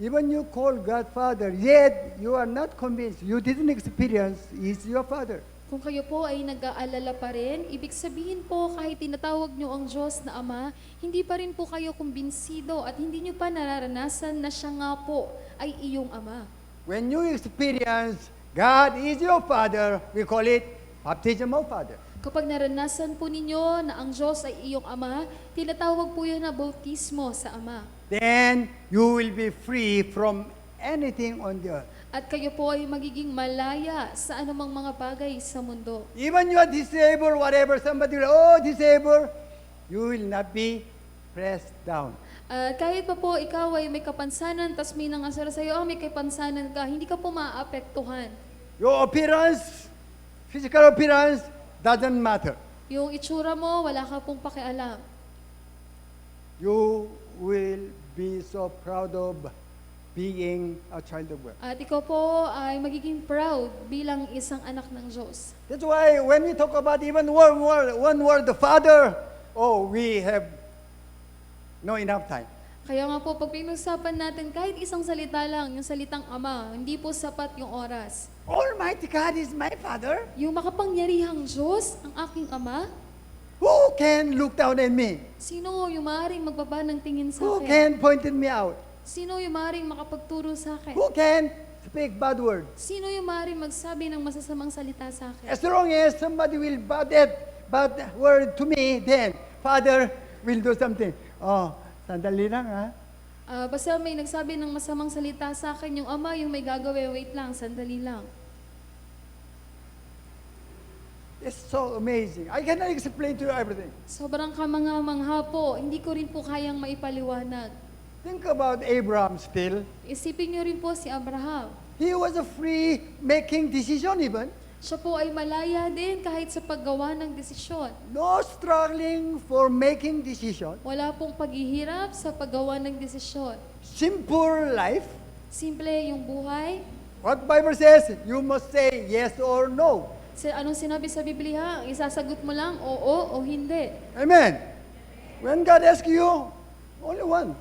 even you call God Father, yet you are not convinced, you didn't experience He's your Father. Kung kayo po ay nag-aalala pa rin, ibig sabihin po kahit tinatawag nyo ang Diyos na Ama, hindi pa rin po kayo kumbinsido at hindi nyo pa nararanasan na siya nga po ay iyong Ama. When you experience God is your Father, we call it baptism of Father. Kapag naranasan po ninyo na ang Diyos ay iyong Ama, tinatawag po yun na bautismo sa Ama. Then you will be free from anything on the earth. At kayo po ay magiging malaya sa anumang mga bagay sa mundo. Even you are disabled, whatever, somebody will, oh, disabled, you will not be pressed down. Kahit pa po ikaw ay may kapansanan, tas may nangasara sa'yo, may kapansanan ka, hindi ka po maaapektuhan. Your appearance, physical appearance, doesn't matter. Yung itsura mo, wala ka pong pakialam. You will be so proud of being a child of God. At ikaw po ay magiging proud bilang isang anak ng Diyos. That's why when we talk about even one word, the Father, oh, we have no enough time. Kaya nga po, pag pinag-usapan natin, kahit isang salita lang, yung salitang Ama, hindi po sapat yung oras. Almighty God is my Father. Yung makapangyarihang Diyos, ang aking Ama, Who can look down at me? sino yung maaaring magbaba ng tingin sa Who akin? can point me out? Sino yung maaaring makapagturo sa akin? Who can speak bad words? Sino yung maaaring magsabi ng masasamang salita sa akin? As long as somebody will bow that bad word to me, then Father will do something. Oh, sandali lang ha. Basta may nagsabi ng masamang salita sa akin, yung ama yung may gagawin, wait lang, sandali lang. It's so amazing. I cannot explain to you everything. Sobrang kamangha-mangha po, hindi ko rin po kayang maipaliwanag. Think about Abraham still. Isipin niyo rin po si Abraham. He was a free making decision even. Siya po ay malaya din kahit sa paggawa ng desisyon. No struggling for making decision. Wala pong paghihirap sa paggawa ng desisyon. Simple life. Simple yung buhay. What Bible says, you must say yes or no. Anong sinabi sa Biblia? Isasagot mo lang, oo o hindi. Amen. When God asks you, only one.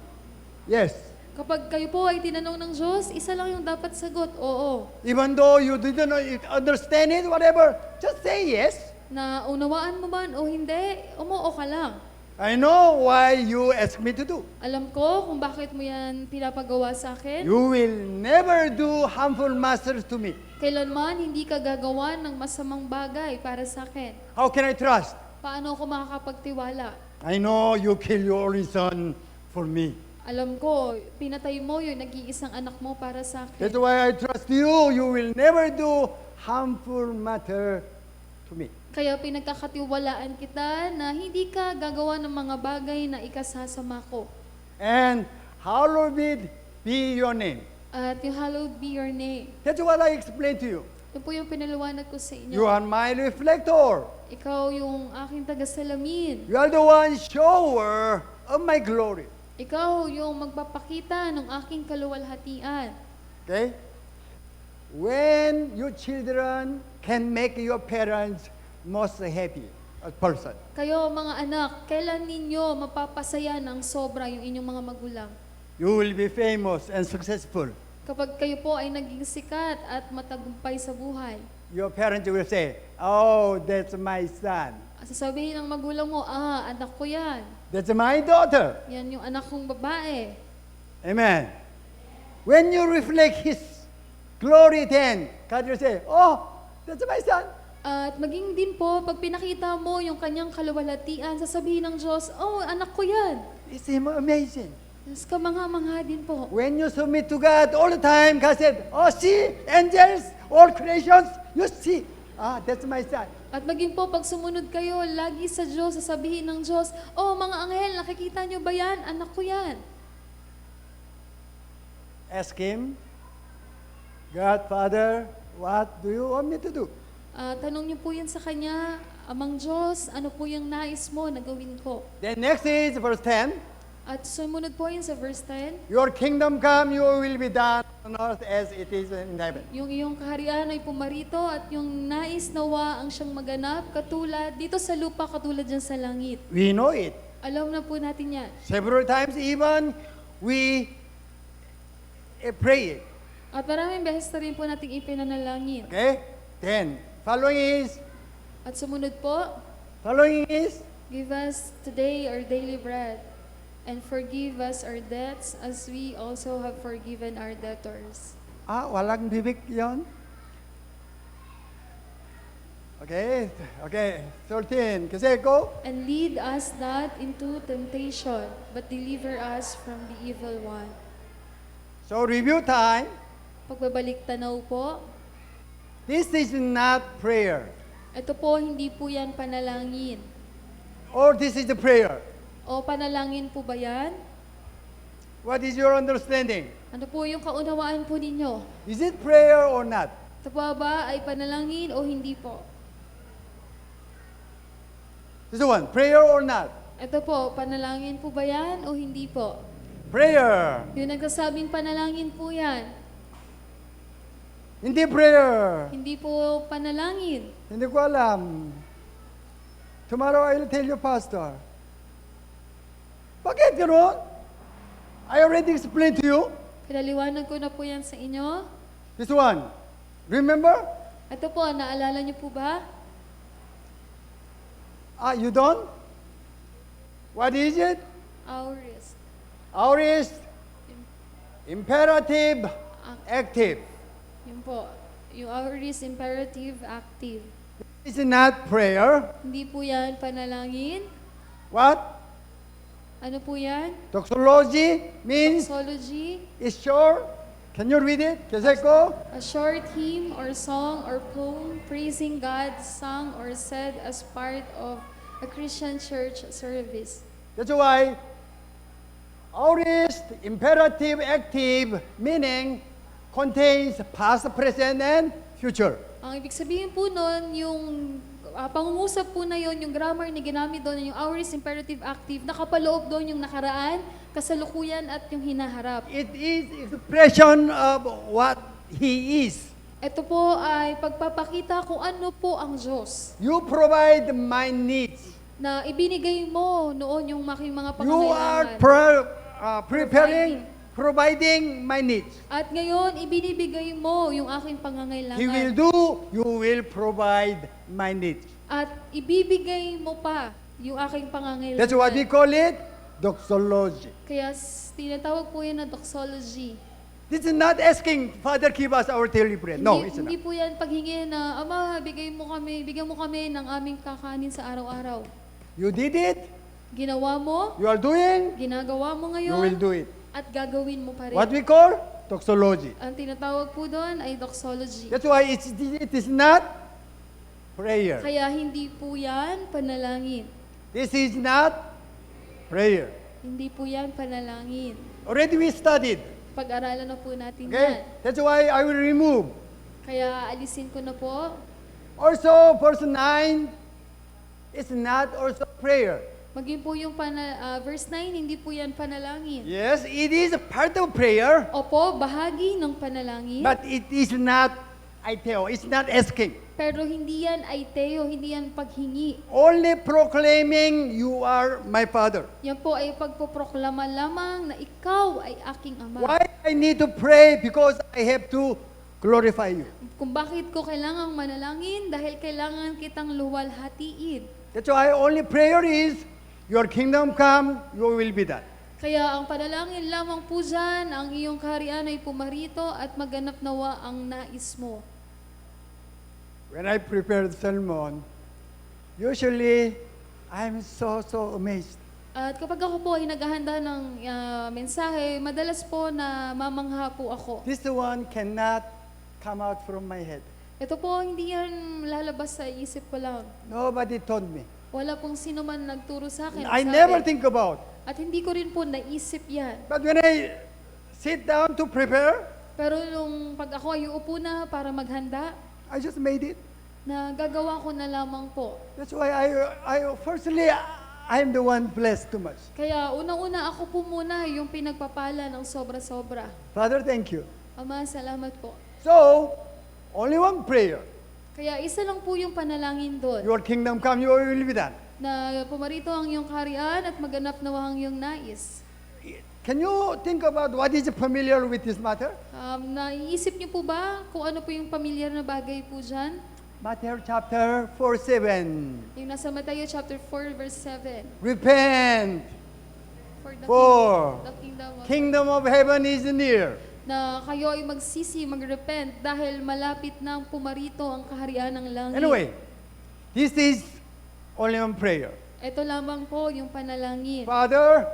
Yes. Kapag kayo po ay tinanong ng Diyos, isa lang yung dapat sagot, oo. Even though you didn't understand it, whatever, just say yes. Na unawaan mo man o hindi, umuo ka lang. I know why you ask me to do. Alam ko kung bakit mo yan pinapagawa sa akin. You will never do harmful masters to me. Kailanman hindi ka gagawa ng masamang bagay para sa akin. How can I trust? Paano ako makakapagtiwala? I know you kill your only son for me. Alam ko, pinatay mo yung nag-iisang anak mo para sa That's akin. why I trust you. You will never do harmful matter to me. Kaya pinagkakatiwalaan kita na hindi ka gagawa ng mga bagay na ikasasama ko. And hallowed be your name. At yung hallowed be your name. That's what I explained to you. Ito po yung pinaliwanag ko sa inyo. You are my reflector. Ikaw yung aking taga-salamin. You are the one shower of my glory. Ikaw yung magpapakita ng aking kaluwalhatian. Okay? When your children can make your parents most happy person. Kayo mga anak, kailan ninyo mapapasaya ng sobra yung inyong mga magulang? You will be famous and successful. Kapag kayo po ay naging sikat at matagumpay sa buhay, Your parents will say, oh, that's my son. sasabihin ng magulang mo, anak ko yan. That's my daughter. Yan yung anak kong babae. Amen. When you reflect His glory then, God will say, oh, that's my son. At maging din po, pag pinakita mo yung kanyang kaluwalhatian, sasabihin ng Diyos, oh, anak ko yan. It's amazing. Diyos ka mangha din po. When you submit to God all the time, God said, oh, see, angels, all creations, you see. That's my son. At maging po, pag sumunod kayo, lagi sa Diyos, sasabihin ng Diyos, oh, mga anghel, nakikita nyo ba yan? Anak ko yan. Ask Him, God, Father, what do you want me to do? Tanong niyo po yan sa Kanya, Amang Diyos, ano po yung nais mo na gawin ko? Then next is verse 10. At sumunod po yun sa verse 10, Your kingdom come, your will be done on earth as it is in heaven. yung iyong kaharian ay pumarito at yung nais nawa ang siyang maganap katulad dito sa lupa, katulad dyan sa langit. We know it. Alam na po natin yan. Several times even we pray it. At maraming beses na rin po nating ipinanalangin. Okay? Then, following is, Give us today our daily bread, and forgive us our debts as we also have forgiven our debtors. walang bibig yon. Okay, 13. Kasi go. And lead us not into temptation, but deliver us from the evil one. So review time. Pagbabalik tanaw po, This is not prayer. ito po hindi po yan panalangin. Or this is the prayer. O panalangin po ba yan? What is your understanding? Ano po yung kaunawaan po ninyo? Is it prayer or not? Ito po ba ay panalangin o hindi po? This is one. Prayer or not? Ito po, panalangin po ba yan o hindi po? Prayer. Yung nagsasabing panalangin po yan, Hindi prayer. hindi po panalangin. Hindi ko alam. Tomorrow I'll tell you, Pastor. Bakit gano'n? I already explained to you. Pinaliwanag ko na po yan sa inyo. This one. Remember? Ito po, naalala niyo po ba? You don't? What is it? Aorist. Aorist, imperative, active. Yun po. Yung aorist, imperative, active. It's not prayer. Hindi po yan panalangin. What? Ano po yan? Doxology means Doxology, it's short. Can you read it? कैसे को? a short hymn or song or poem praising God sung or said as part of a Christian church service. That's why aorist imperative active meaning contains past, present, and future. Ang ibig sabihin po nun, yung pangungusap po na yon, yung grammar na ginamit doon, yung aorist imperative active, nakapaloob doon yung nakaraan, kasalukuyan at yung hinaharap. It is expression of what He is. Ito po ay pagpapakita kung ano po ang Diyos You provide my needs. na ibinigay mo noon yung aking mga You are pangangailangan. providing my needs. At ngayon, ibinibigay mo yung aking He will pangangailangan. do, you will provide my needs. At ibibigay mo pa yung aking pangangailangan. That's what we call it, doxology. Kaya tinatawag po yan na doxology. This is not asking, Father, give us our daily bread. No, it's Hindi not. po yan paghingi na, Ama, bigyan mo kami ng aming kakanin sa araw-araw. You did it, Ginawa mo, you are doing, ginagawa mo you will ngayon, do it. at gagawin mo pa rin. What we call doxology. Ang tinatawag po doon ay doxology. That's why it is not prayer. Kaya hindi po yan panalangin. This is not prayer. Hindi po yan panalangin. Already we studied. Pag-aralan na po natin yan. Okay? That's why I will remove. Kaya alisin ko na po. Also, verse 9 is not also prayer. Maging po yung verse 9, hindi po yan panalangin. Yes, it is a part of prayer, Opo, bahagi ng panalangin. but it is not aiteo. It's not asking. Pero hindi yan aiteo, hindi yan paghingi. Only proclaiming you are my Father. Yan po ay pagpoproklama lamang na ikaw ay aking ama. Why I need to pray? Because I have to glorify you. Kung bakit ko kailangang manalangin, dahil kailangan kitang luwalhatiin. That's why only prayer is, your kingdom come, your will be done. Kaya ang panalangin lamang po dyan, ang iyong kaharian ay pumarito at maganap nawa ang nais mo. When I prepare the sermon, usually I'm so amazed. At kapag ako po ay naghahanda ng mensahe, madalas po na mamangha po ako. This one cannot come out from my head. Ito po, hindi yan lalabas sa isip ko lang. Nobody told me. Wala pong sino man nagturo sa akin. I sabi. never think about. At hindi ko rin po naisip yan. But when I sit down to prepare, Pero nung pag ako ay uupo na para maghanda, I just made it. na gagawa ko na lamang po. That's why firstly, I'm the one blessed too much. Kaya unang-una ako po muna yung pinagpapala ng sobra-sobra. Father, thank you. Ama, salamat po. So, only one prayer. Kaya isa lang po yung panalangin doon. Your kingdom come, your will be done. Na pumarito ang iyong kaharian at maganap nawa ang iyong nais. Can you think about what is familiar with this matter? Naiisip niyo po ba kung ano po yung pamilyar na bagay po dyan? Matthew chapter 4:7. Yung nasa Matthew chapter 4 verse 7. Repent, For the For kingdom of kingdom of heaven is near. na kayo ay magsisi, magrepent dahil malapit nang pumarito ang kaharian ng langit. Anyway, this is only one prayer. Ito lamang po yung panalangin. Father,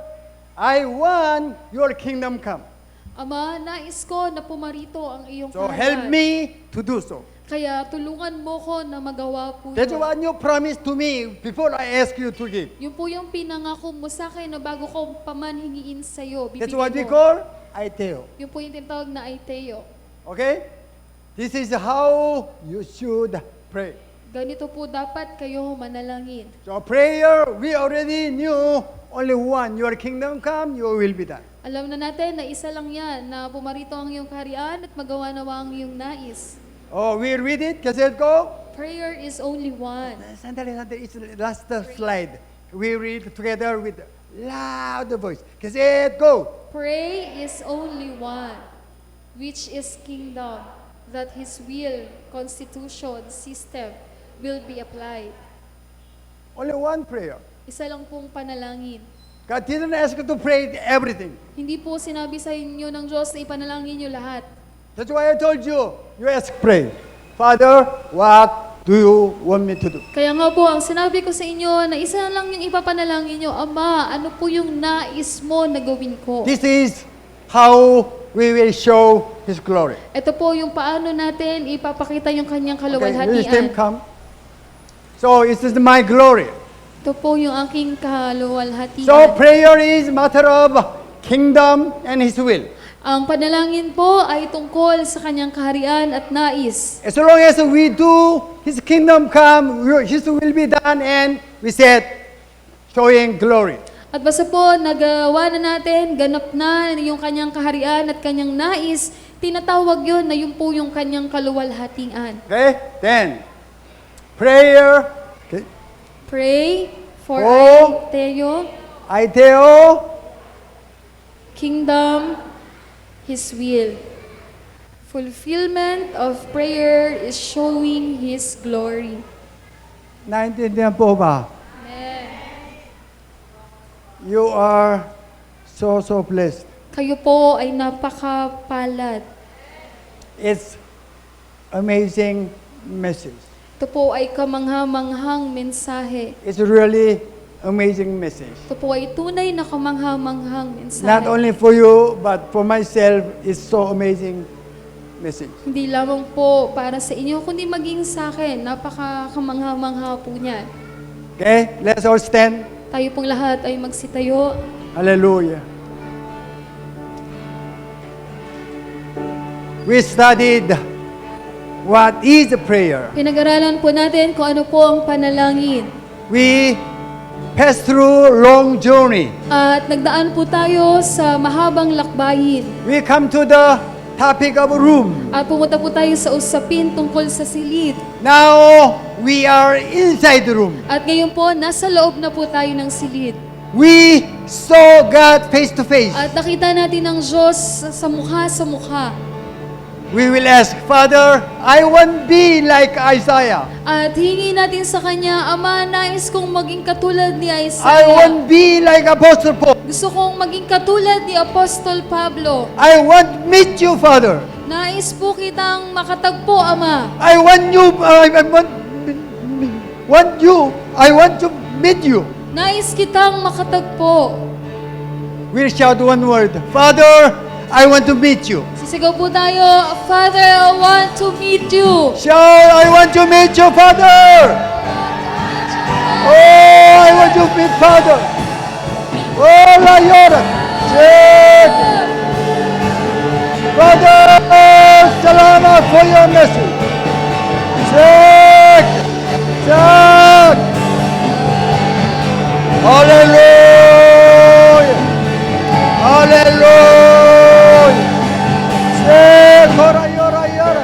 I want your kingdom come. Ama, nais ko na pumarito ang iyong So help me to do so. Kaya tulungan mo ko na magawa po That's yun. what you promised to me before I ask you to give. Yun po yung pinangako mo sa akin na bago ko paman hingiin sa'yo, That's bibigyan what we mo. call aiteo. Yun po yung tinatawag na aiteo. Okay? This is how you should pray. Ganito po dapat kayo manalangin. So prayer, we already knew only one. Your kingdom come, your will be done. Alam na natin na isa lang yan, na pumarito ang iyong kaharian at magawa nawa ang iyong nais. Oh, we read it. Kasi go. Prayer is only one. Sandali, it's the last slide. We read together with loud voice. Kasi go. Pray is only one, which is kingdom, that His will, constitution, system will be applied. Only one prayer. Isa lang pong panalangin. God didn't ask you to pray everything. Hindi po sinabi sa inyo ng Diyos na ipanalangin niyo lahat. That's why I told you, you ask, pray. Father, what do you want me to do? Kaya nga po, ang sinabi ko sa inyo na isa lang yung ipapanalangin nyo, Ama, ano po yung nais mo na gawin ko? This is how we will show His glory. Ito po yung paano natin ipapakita yung kanyang Okay, will Him kaluwalhatian. come? So it is my glory. Ito po yung aking kaluwalhatian. So prayer is matter of kingdom and His will. Ang panalangin po ay tungkol sa kanyang kaharian at nais. As long as we do His kingdom come, His will be done, and we said, showing glory. At basta po, nagawa na natin, ganap na yung kanyang kaharian at kanyang nais, tinatawag yun na yun po yung kanyang kaluwalhatian. Okay? Then, prayer. Okay. Pray for Oh. Aiteo, Aiteo, kingdom, His will. Fulfillment of prayer is showing His glory. naintindihan po ba? Amen. You are so blessed. Kayo po ay napakapalad. It's amazing message. Ito po ay kamangha-manghang mensahe. It's really amazing message. Ito po ay tunay na kamangha-manghang mensahe. Not only for you, but for myself, it's so amazing message. Hindi lamang po para sa inyo, kundi maging sa akin. Napaka-kamangha-mangha po niyan. Okay? Let's all stand. Tayo pong lahat ay magsitayo. Hallelujah. We studied what is prayer. Pinag-aralan po natin kung ano po ang panalangin. We passed through long journey. At nagdaan po tayo sa mahabang lakbayin. We come to the topic of room. At pumunta po tayo sa usapin tungkol sa silid. Now we are inside the room. At ngayon po, nasa loob na po tayo ng silid. We saw God face to face. At nakita natin ang Diyos sa mukha. We will ask, Father, I want be like Isaiah. At hingi natin sa Kanya, Ama, nais kong maging katulad ni I Isaiah. want be like Apostle Paul. Gusto kong maging katulad ni Apostol Pablo. I want meet you, Father. Nais po kitang makatagpo, Ama. I want you. I want to meet you. Nais kitang makatagpo. We'll shout one word. Father, I want to meet you. Sisigaw po tayo, Father, I want to meet you. Shout, I want to meet you, Father. Oh, I want to meet Father. Oh, la llora. Check. Father, salamat for your message. Check. Check. Hallelujah. Hallelujah. Check. Ora, ora, ora.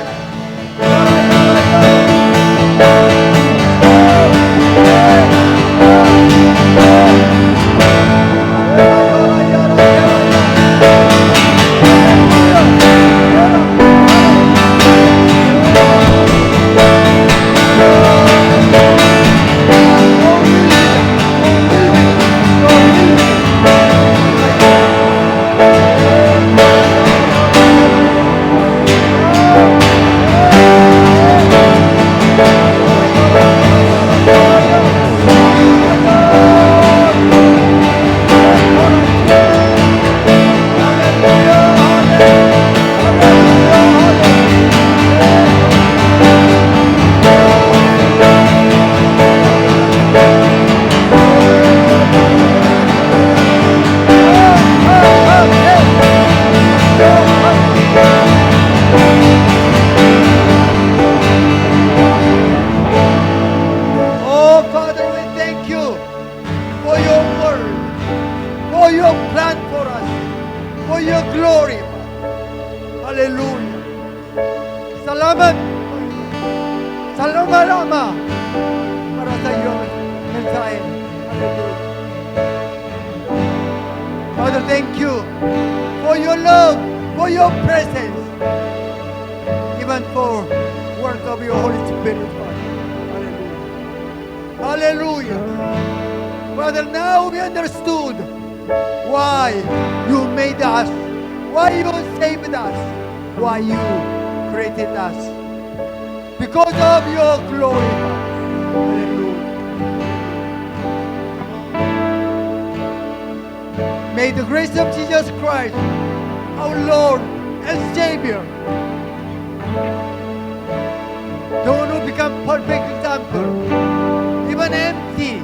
Oh, Father, we thank you for your word, for your plan for us, for your glory, Father. Hallelujah. Salamat. Salamat, Ama, para sa iyong mensahe. Hallelujah. Father, thank you for your love, for your presence, even for words of your Holy Spirit, Father. Hallelujah. Hallelujah. Father, now we understood why you made us, why you saved us, why you created us. because of your glory. Hallelujah. May the grace of Jesus Christ, our Lord and Savior, the one who become perfect example, even empty.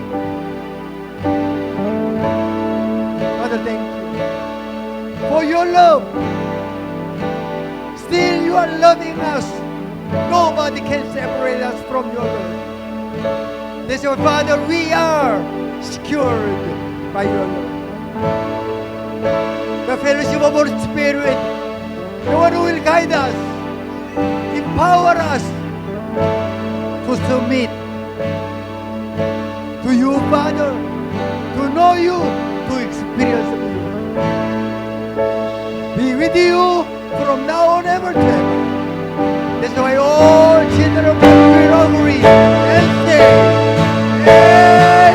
Father, thank you for your love. Still you are loving us. Nobody can separate us from your love. This is Father, we are secured by your love. The fellowship of Holy Spirit, the one who will guide us, empower us to submit to you, Father, to know you, to experience you. Be with you from now on ever to ever. That's why all children of God will agree and say, Amen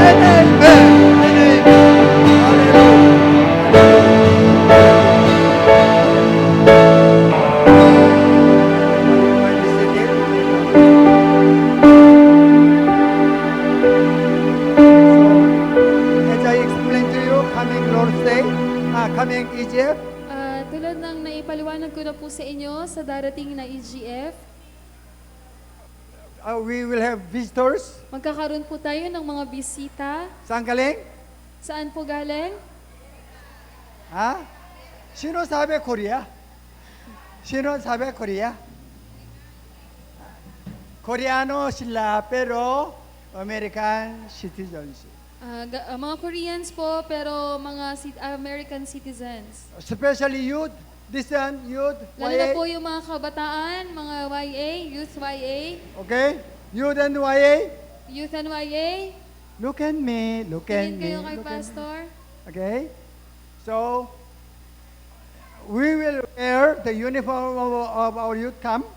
and Amen and Amen. As I explained to you, coming Lord's Day, coming Egypt, Tulad ng naipaliwanag ko na po sa inyo sa darating na EGF, we will have visitors. magkakaroon po tayo ng mga bisita. Saan galing? Saan po galing? Ha? Sino sabi Korea? Sino sabi Korea? Koreano sila pero American citizenship. Mga Koreans po, pero mga American citizens. Especially youth, this one, youth, Lalo na YA. po yung mga kabataan, mga YA, Youth YA, Okay? Youth and YA. Youth and YA. Look at me, look at Tingin me. kayo kay look at me. Pastor. Okay? So, we will wear the uniform of our youth camp.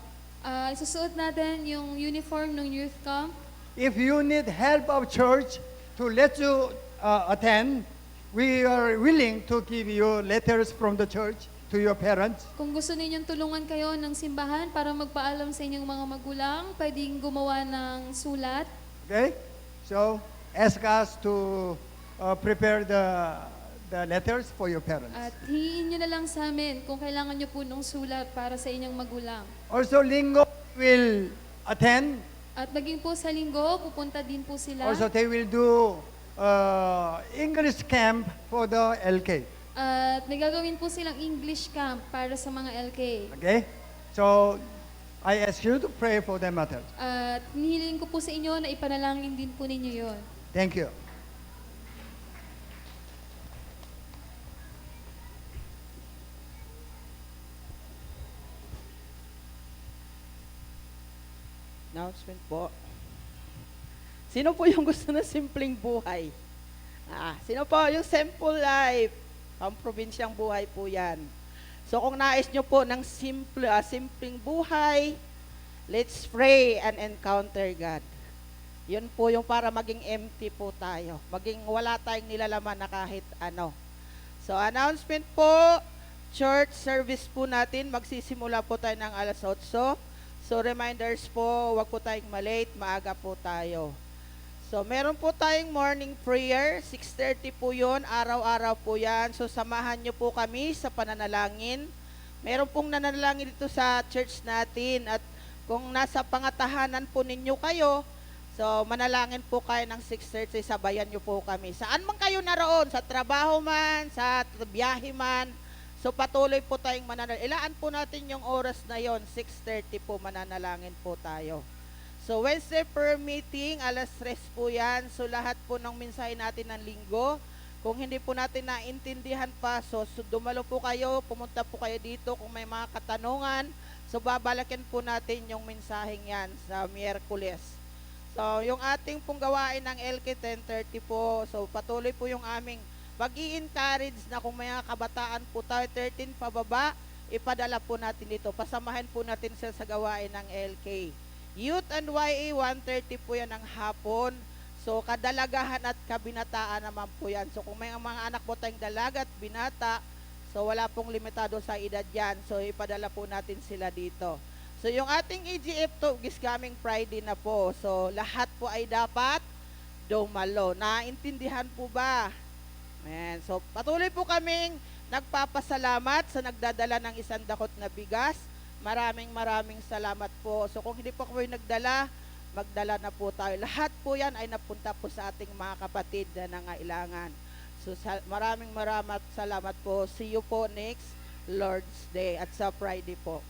Isusuot natin yung uniform ng youth camp. If you need help of church to let you attend, we are willing to give you letters from the church to your parents. Kung gusto ninyong tulungan kayo ng simbahan para magpaalam sa inyong mga magulang, pwedeng gumawa ng sulat. Okay? So, ask us to prepare the letters for your parents. At hihiin nyo na lang sa amin kung kailangan nyo po ng sulat para sa inyong magulang. Also, Linggo will attend. At maging po sa linggo, pupunta din po sila. Also, they will do English camp for the LK. At may gagawin po silang English camp para sa mga LK. Okay? So, I ask you to pray for them matters. At hinihiling ko po sa inyo na ipanalangin din po ninyo yon. Thank you. Announcement po. Sino po yung gusto ng simpleng buhay? Sino po yung simple life? Ang probinsyang buhay po yan. So kung nais nyo po ng simpleng buhay, let's pray and encounter God. Yun po yung para maging empty po tayo. Maging wala tayong nilalaman na kahit ano. So announcement po, church service po natin, magsisimula po tayo ng alas 8. So reminders po, wag po tayong malate, maaga po tayo. So meron po tayong morning prayer, 6:30 po yun, araw-araw po yan. So samahan nyo po kami sa pananalangin. Meron pong nanalangin dito sa church natin at kung nasa pangatahanan po ninyo kayo, so manalangin po kayo ng 6:30, sabayan nyo po kami. Saan man kayo naroon, sa trabaho man, sa biyahe man, so patuloy po tayong mananalangin. Ilaan po natin yung oras na yon, 6:30 po mananalangin po tayo. So Wednesday prayer meeting, alas 3 po yan. So lahat po ng mensahe natin ng linggo. Kung hindi po natin naintindihan pa, so dumalo po kayo, pumunta po kayo dito kung may mga katanungan. So babalakin po natin yung mensaheng yan sa Miyerkules. So yung ating pong gawain ng LK 10:30 po, so patuloy po yung aming pag-i-encourage na kung may mga kabataan po tayo 13 pababa, ipadala po natin dito. Pasamahin po natin sila sa gawain ng LK. Youth and YA 1:30 po yan ng hapon. So kadalagahan at kabinataan naman po yan. So kung may mga anak po tayong dalaga at binata, so wala pong limitado sa edad yan. So ipadala po natin sila dito. So yung ating EGF to is coming Friday na po. So lahat po ay dapat dumalo. Naintindihan po ba? Ayan. So patuloy po kaming nagpapasalamat sa nagdadala ng 100 na bigas. Maraming salamat po. So kung hindi po kayo nagdala, magdala na po tayo. Lahat po yan ay napunta po sa ating mga kapatid na nangailangan. So maraming salamat po. See you po next Lord's Day at sa Friday po.